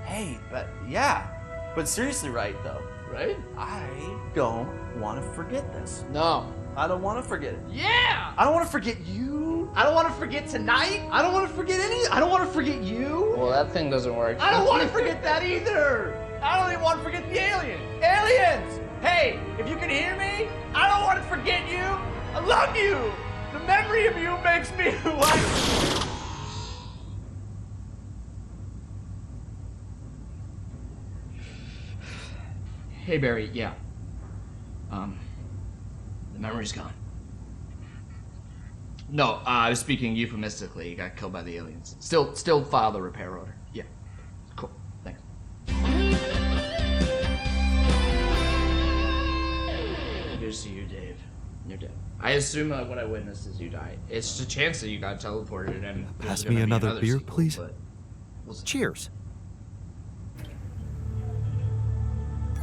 Hey, but seriously, right though. Right? I don't want to forget this. No. I don't want to forget it. Yeah! I don't want to forget you you. I don't want to forget tonight. I don't want to forget I don't want to forget you. Well, that thing doesn't work. I don't want to forget that either. I don't even want to forget the alien. Aliens! Hey, if you can hear me, I don't want to forget you. I love you. The memory of you makes me who I am. Hey, Barry, yeah. The memory's gone. No, I was speaking euphemistically. He got killed by the aliens. Still file the repair order. Yeah. Cool. Thanks. Here's to you, Dave. You're dead. I assume what I witnessed is you died. It's just a chance that you got teleported and Pass there's gonna me be another beer, sequel, please. but we'll see. Cheers.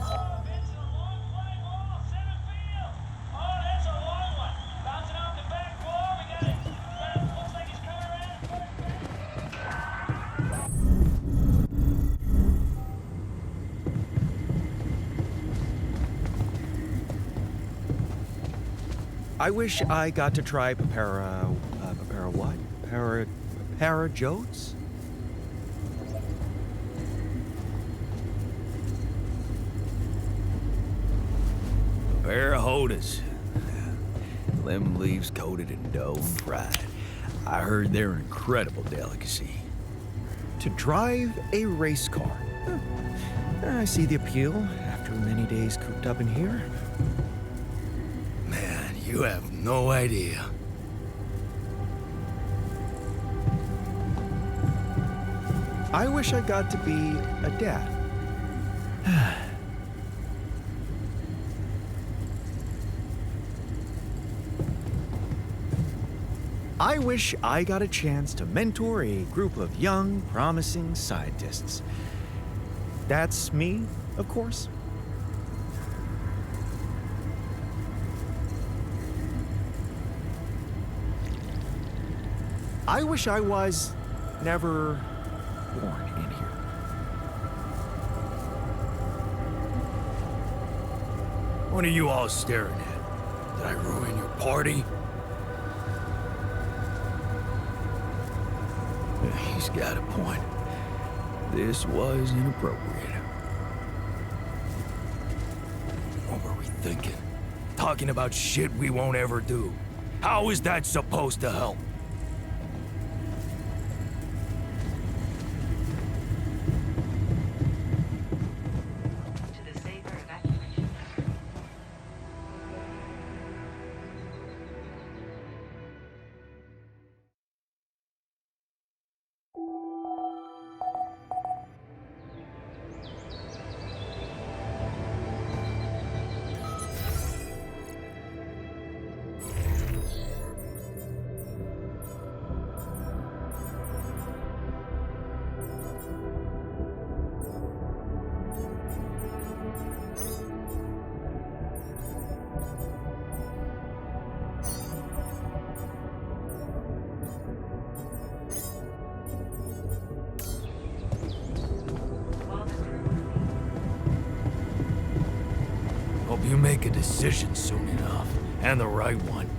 Oh, it's a long fly ball, center field. Oh, that's a long one. Bouncing off the back wall. We got it. Looks like he's coming around I wish I got to try Papara what? Papara Jotes? Parahodas. Lemon leaves coated in dough and fried. I heard they're an incredible delicacy. To drive a race car. Huh. I see the appeal after many days cooped up in here. Man, you have no idea. I wish I got to be a dad. I wish I got a chance to mentor a group of young, promising scientists. That's me, of course. I wish I was never born in here. What are you all staring at? Did I ruin your party? He's got a point. This was inappropriate. What were we thinking? Talking about shit we won't ever do. How is that supposed to help? To the safer evacuation. While the crew Hope you make a decision soon enough, and the right one.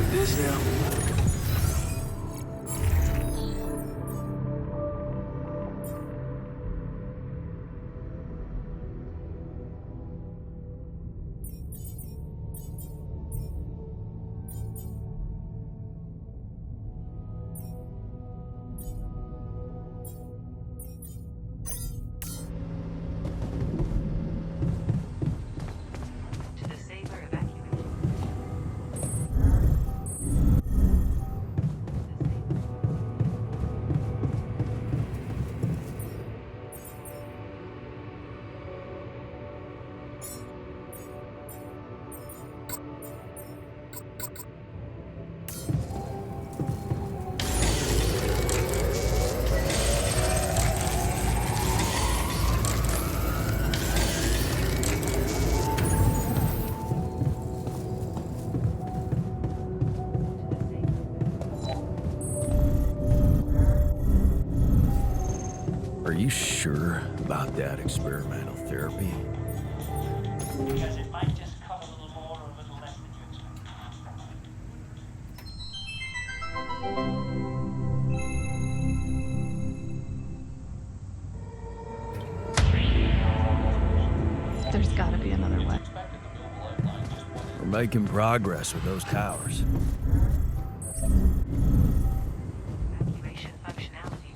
like this now? To the Saber evacuation. Are you sure about that experimental therapy? Because it might just cut a little more or a little less than you expect. There's gotta be another way. We're making progress with those towers. Evacuation functionality.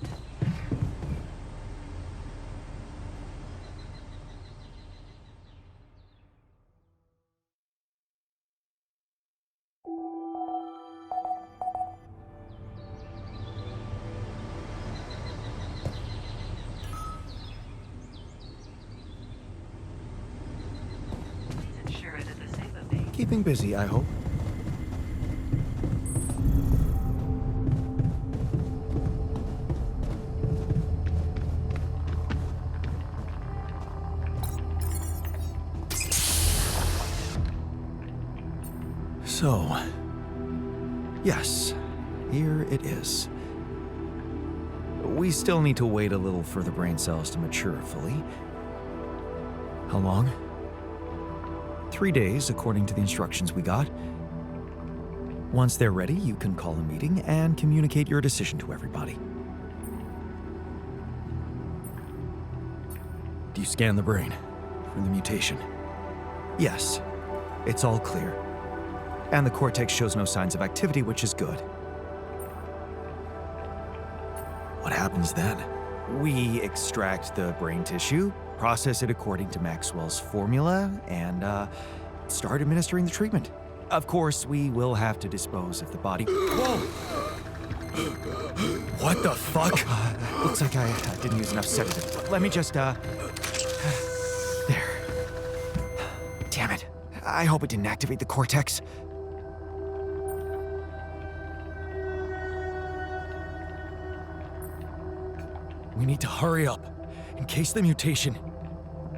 Please ensure that the Saber bay Keeping busy, I hope. So, yes, here it is. We still need to wait a little for the brain cells to mature fully. How long? 3 days, according to the instructions we got. Once they're ready, you can call a meeting and communicate your decision to everybody. Do you scan the brain for the mutation? Yes, it's all clear. And the cortex shows no signs of activity, which is good. What happens then? We extract the brain tissue, process it according to Maxwell's formula, and start administering the treatment. Of course, we will have to dispose of the body. Whoa! What the fuck? Looks like I didn't use enough sedative. Let me just, There. Damn it. I hope it didn't activate the cortex. We need to hurry up, in case the mutation...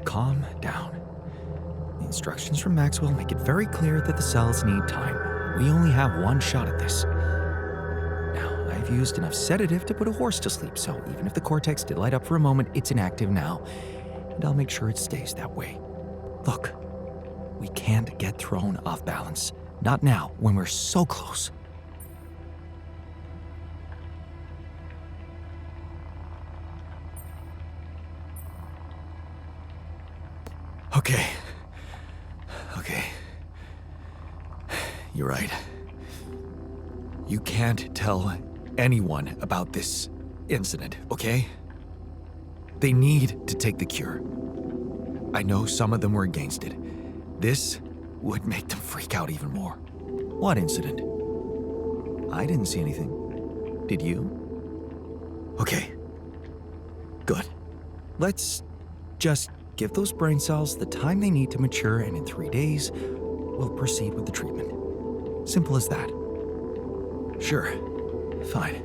Calm down. The instructions from Maxwell make it very clear that the cells need time. We only have one shot at this. Now, I've used enough sedative to put a horse to sleep, so even if the cortex did light up for a moment, it's inactive now. And I'll make sure it stays that way. Look, we can't get thrown off balance. Not now, when we're so close. Okay. You're right. You can't tell anyone about this incident, okay? They need to take the cure. I know some of them were against it. This would make them freak out even more. What incident? I didn't see anything. Did you? Okay. Good. Let's just give those brain cells the time they need to mature, and in 3 days, we'll proceed with the treatment. Simple as that. Sure. Fine.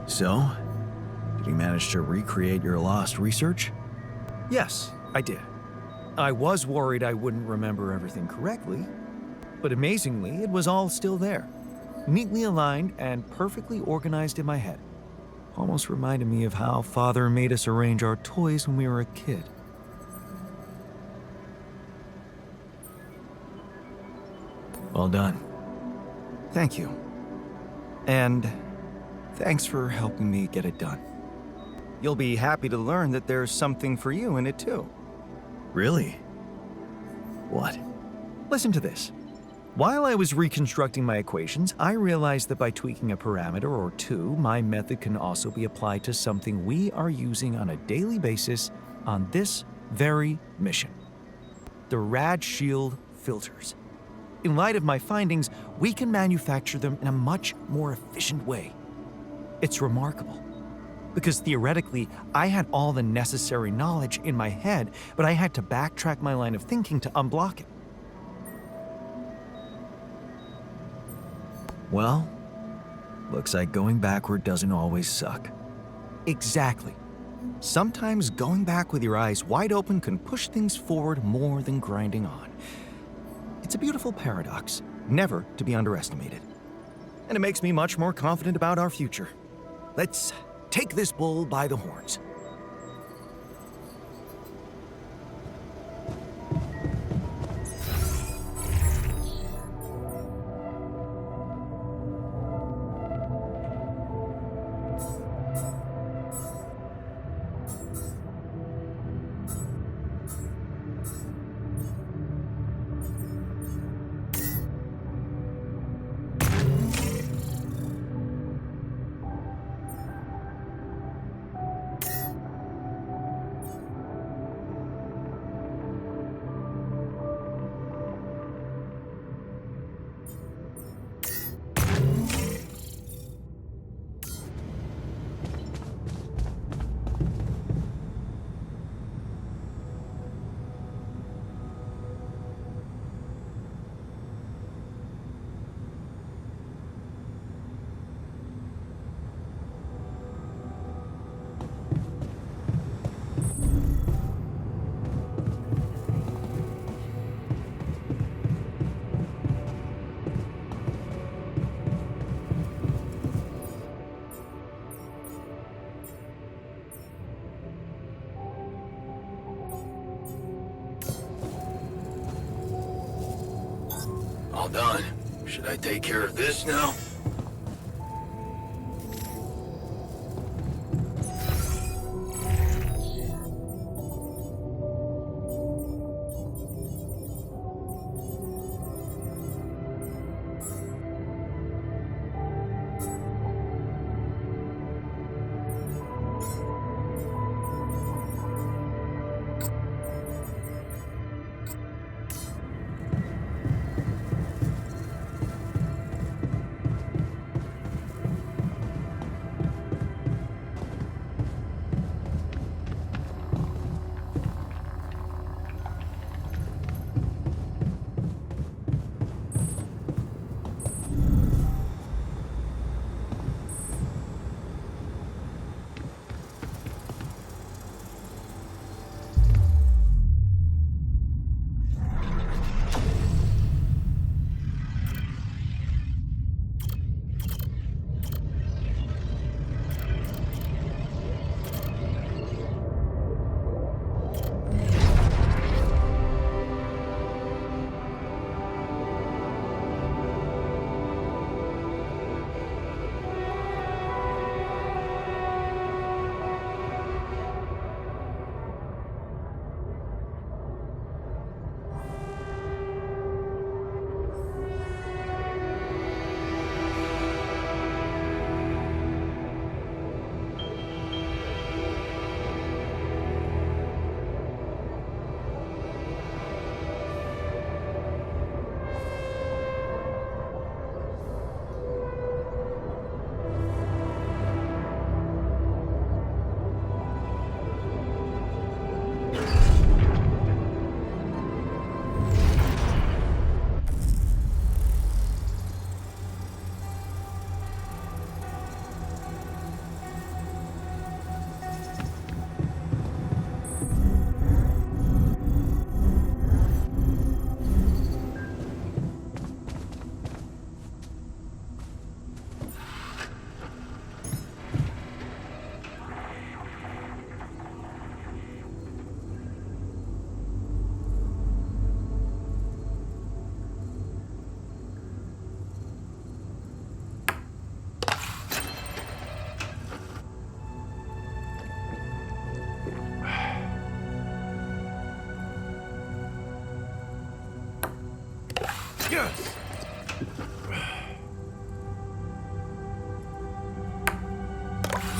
So, did you manage to recreate your lost research? Yes, I did. I was worried I wouldn't remember everything correctly, but amazingly, it was all still there, neatly aligned and perfectly organized in my head. Almost reminded me of how Father made us arrange our toys when we were a kid. Well done. Thank you. And thanks for helping me get it done. You'll be happy to learn that there's something for you in it too. Really? What? Listen to this. While I was reconstructing my equations, I realized that by tweaking a parameter or two, my method can also be applied to something we are using on a daily basis on this very mission. The Rad Shield filters. In light of my findings, we can manufacture them in a much more efficient way. It's remarkable, because theoretically, I had all the necessary knowledge in my head, but I had to backtrack my line of thinking to unblock it. Well, looks like going backward doesn't always suck. Exactly. Sometimes going back with your eyes wide open can push things forward more than grinding on. It's a beautiful paradox, never to be underestimated. And it makes me much more confident about our future. Let's take this bull by the horns. All done. Should I take care of this now?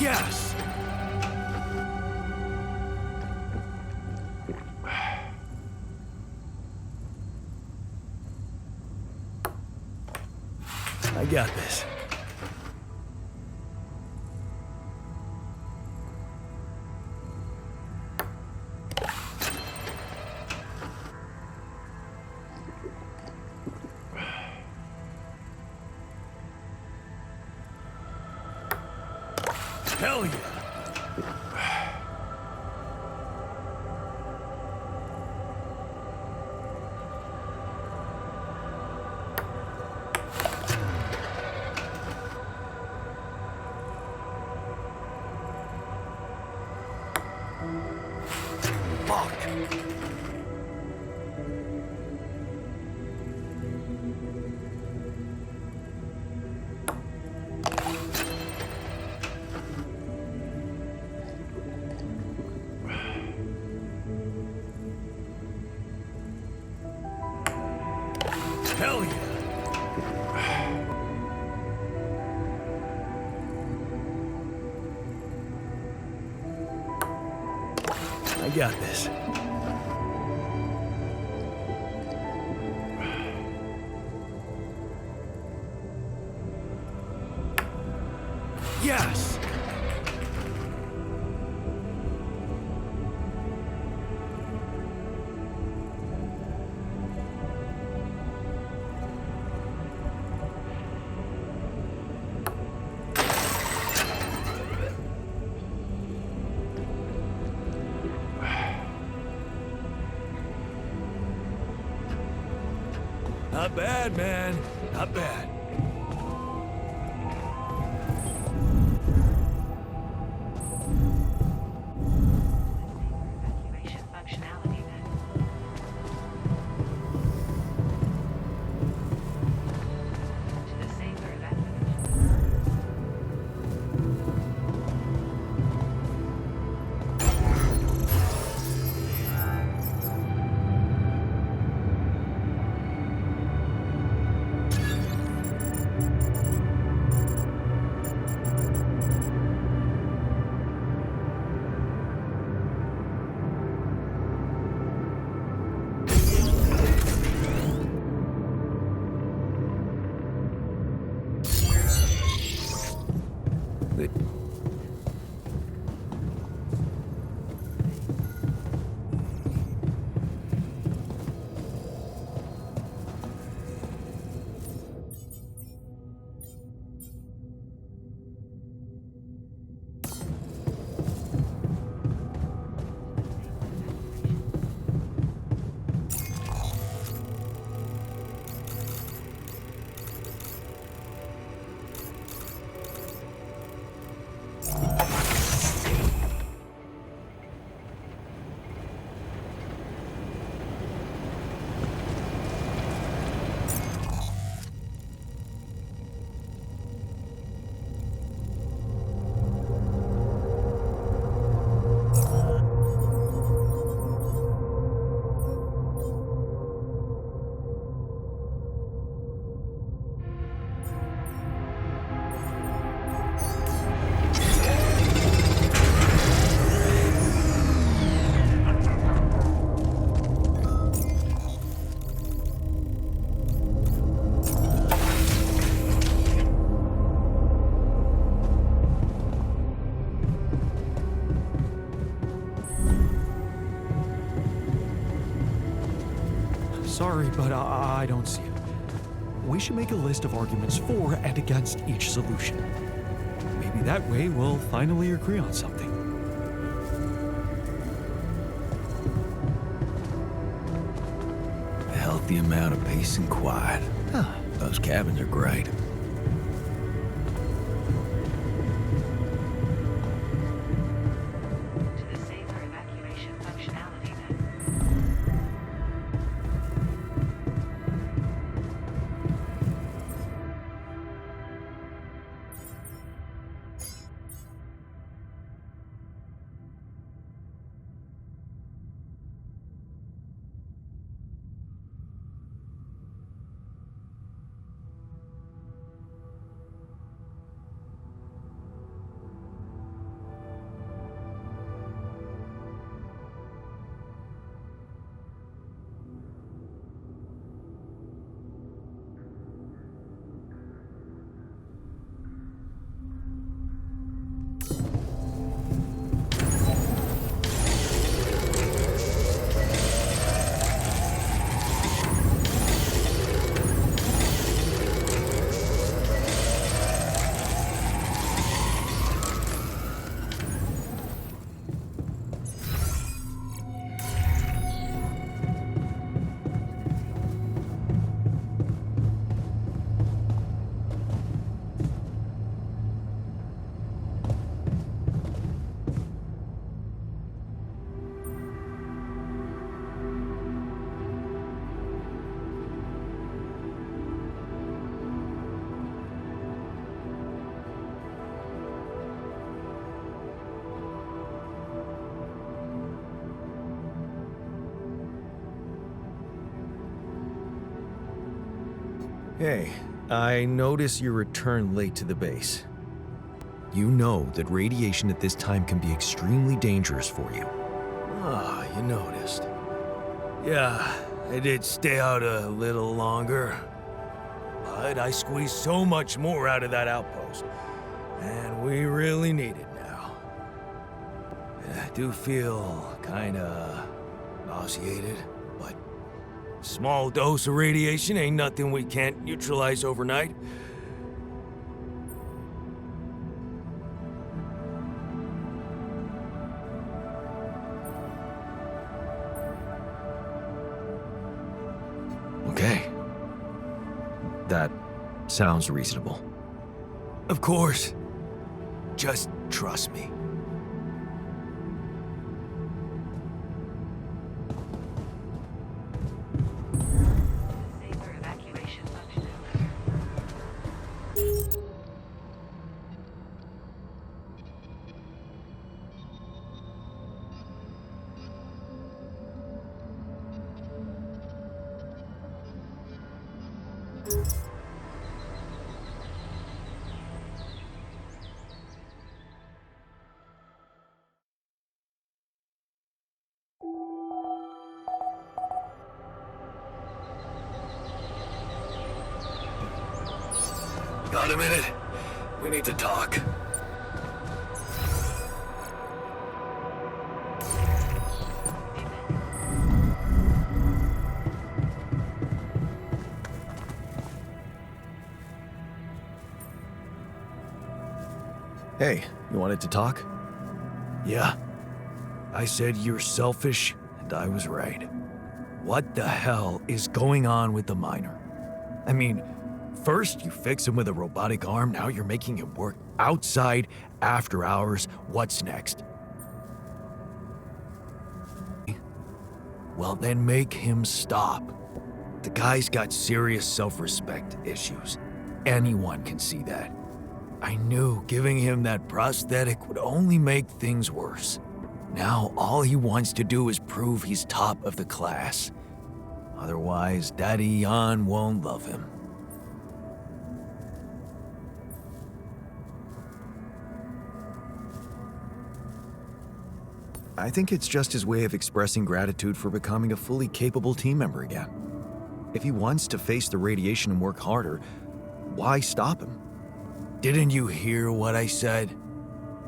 Yes! I got this. Hell yeah! Fuck! Hell yeah! I got this. Yes! Not bad, man. Not bad. Evacuation functionality then. To the safer evacuation. Sorry, but I don't see it. We should make a list of arguments for and against each solution. Maybe that way we'll finally agree on something. A healthy amount of peace and quiet. Huh, those cabins are great. To the safer evacuation functionality then. Hey, I notice you returned late to the base. You know that radiation at this time can be extremely dangerous for you. Ah, you noticed. Yeah, I did stay out a little longer. But I squeezed so much more out of that outpost. And we really need it now. I do feel kinda nauseated, but small dose of radiation ain't nothing we can't neutralize overnight. Okay. That sounds reasonable. Of course. Just trust me. Safer evacuation function. Got a minute? We need to talk. Hey, you wanted to talk? Yeah. I said you're selfish, and I was right. What the hell is going on with the miner? I mean, first you fix him with a robotic arm, now you're making him work outside after hours. What's next? Well, then make him stop. The guy's got serious self-respect issues. Anyone can see that. I knew giving him that prosthetic would only make things worse. Now all he wants to do is prove he's top of the class. Otherwise, Daddy Jan won't love him. I think it's just his way of expressing gratitude for becoming a fully capable team member again. If he wants to face the radiation and work harder, why stop him? Didn't you hear what I said?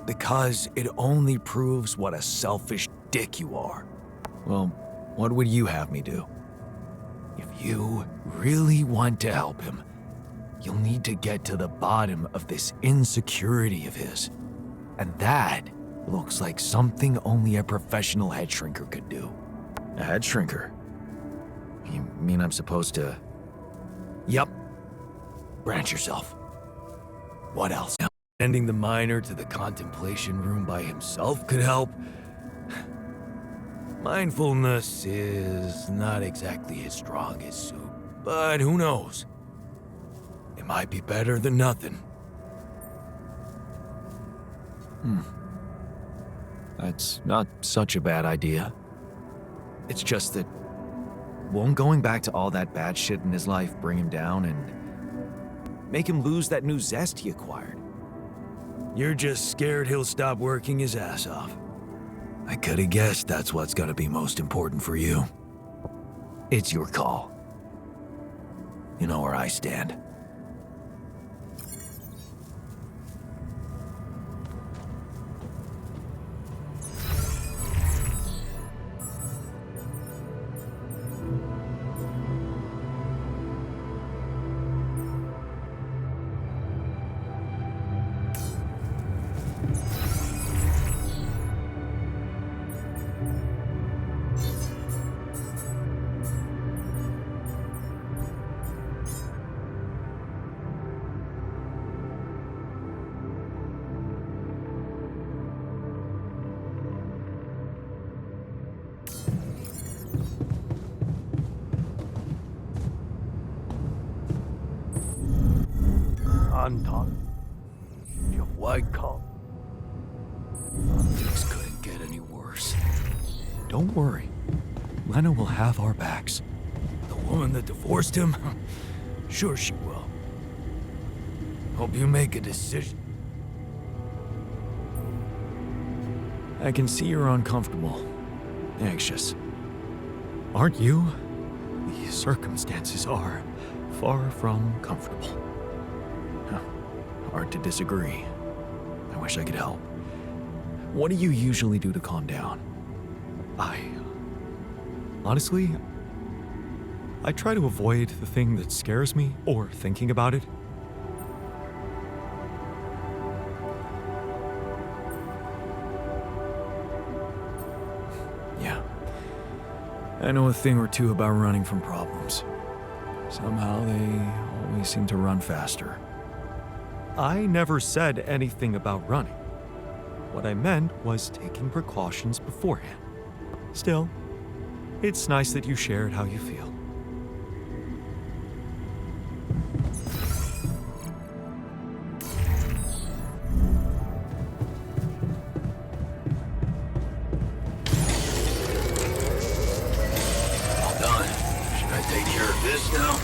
Because it only proves what a selfish dick you are. Well, what would you have me do? If you really want to help him, you'll need to get to the bottom of this insecurity of his. And that looks like something only a professional head shrinker could do. A head shrinker? You mean I'm supposed to... Yup. Branch yourself. What else? Sending the miner to the contemplation room by himself could help. Mindfulness is not exactly his strongest suit, but who knows? It might be better than nothing. That's not such a bad idea. It's just that won't going back to all that bad shit in his life bring him down and make him lose that new zest he acquired? You're just scared he'll stop working his ass off. I could have guessed that's what's gonna be most important for you. It's your call. You know where I stand. Anton, your white coat. Things couldn't get any worse. Don't worry. Lena will have our backs. The woman that divorced him? Sure she will. Hope you make a decision. I can see you're uncomfortable, anxious. Aren't you? The circumstances are far from comfortable. Huh. Hard to disagree. I wish I could help. What do you usually do to calm down? Honestly, I try to avoid the thing that scares me or thinking about it. Yeah. I know a thing or two about running from problems. Somehow they always seem to run faster. I never said anything about running. What I meant was taking precautions beforehand. Still, it's nice that you shared how you feel. All done. Should I take care of this now?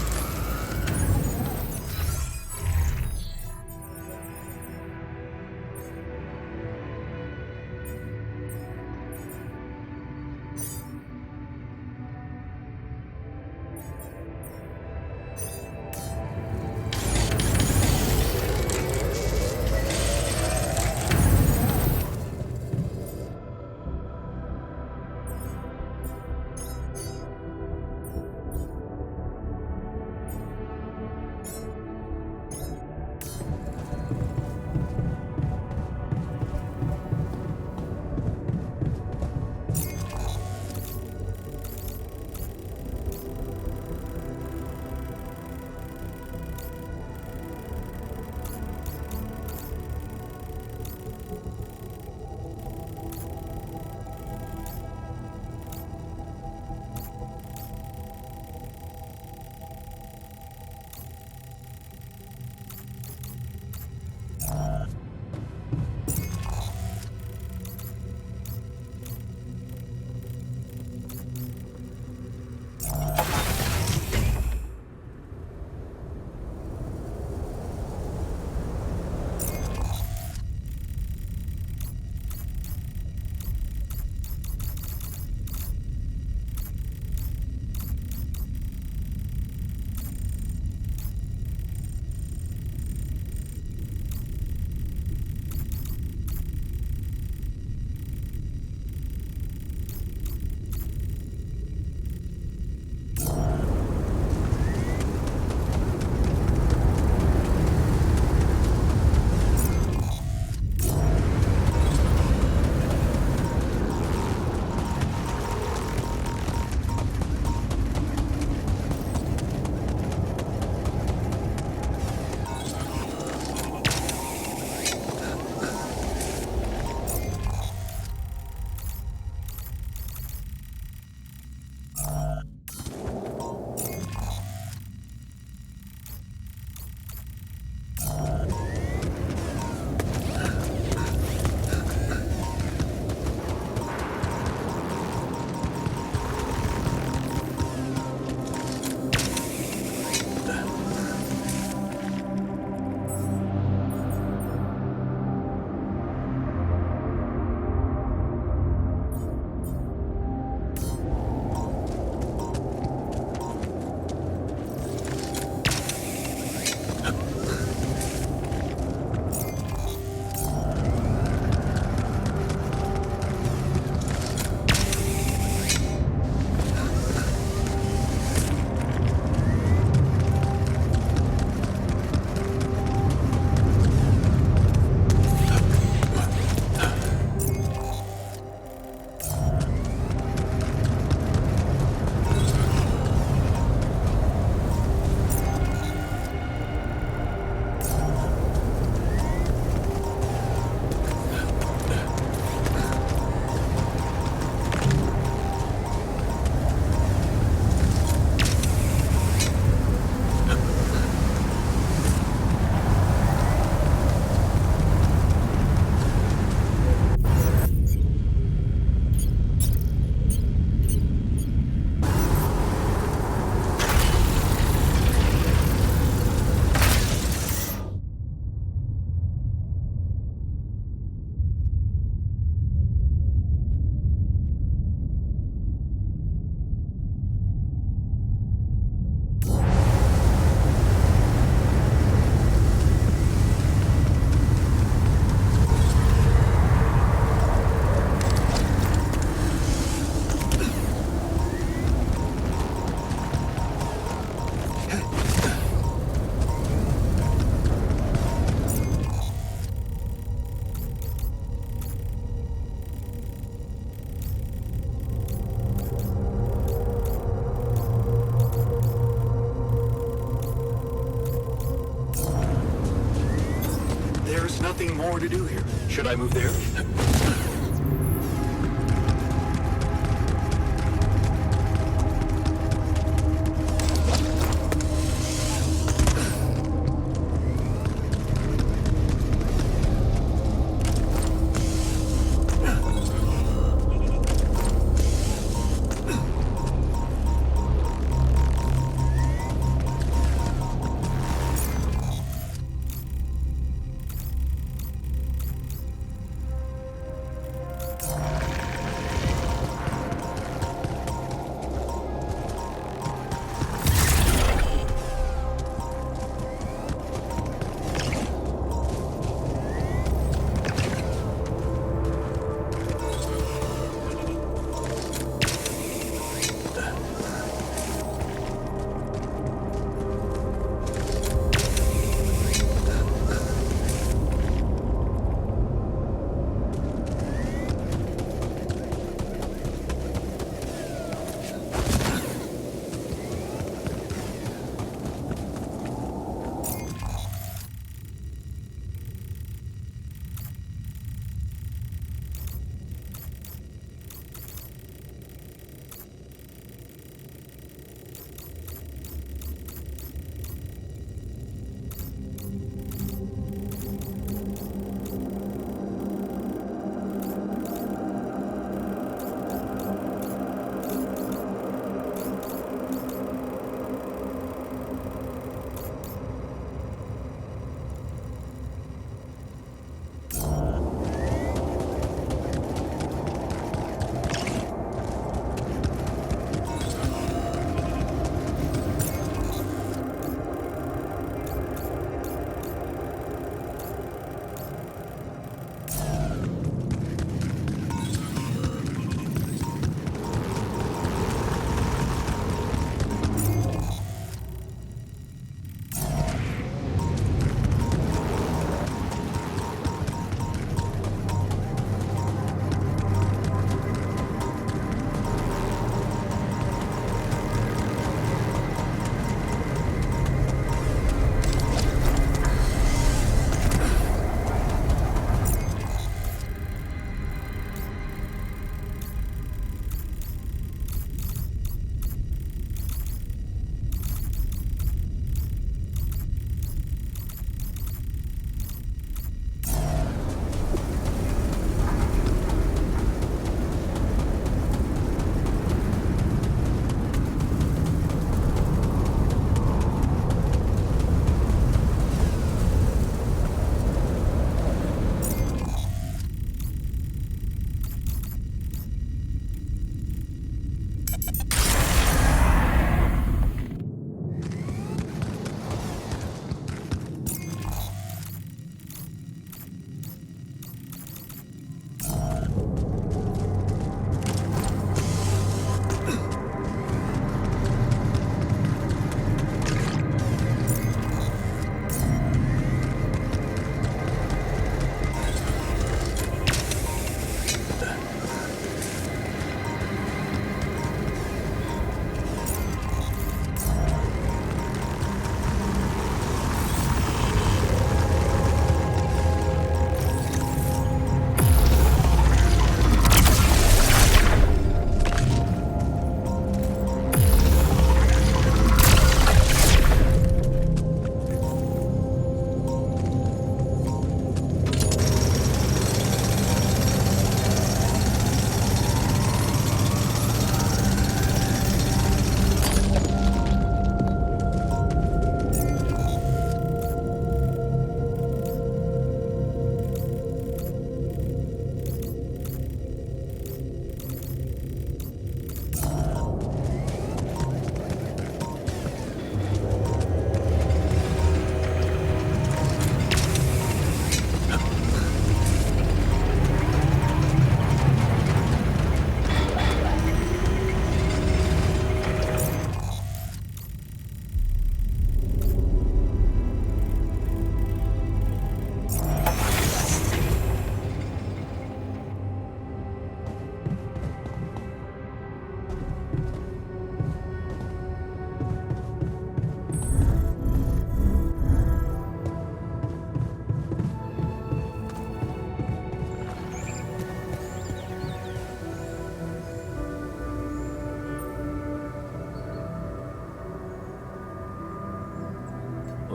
more to do here. Should I move there?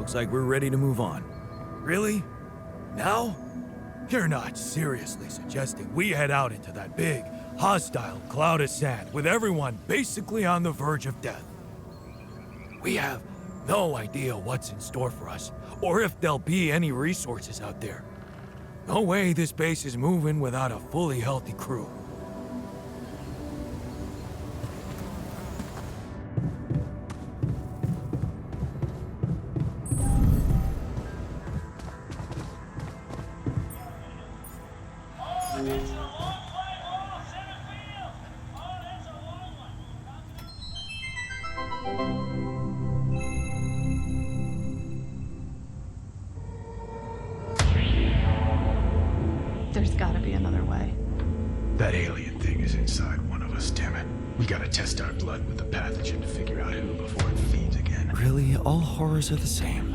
Looks like we're ready to move on. Really? Now? You're not seriously suggesting we head out into that big, hostile cloud of sand with everyone basically on the verge of death? We have no idea what's in store for us, or if there'll be any resources out there. No way this base is moving without a fully healthy crew. It's a long fly ball, center field. Oh, that's a long one. There's gotta be another way. That alien thing is inside one of us, damn it. We gotta test our blood with the pathogen to figure out who before it feeds again. Really, all horrors are the same.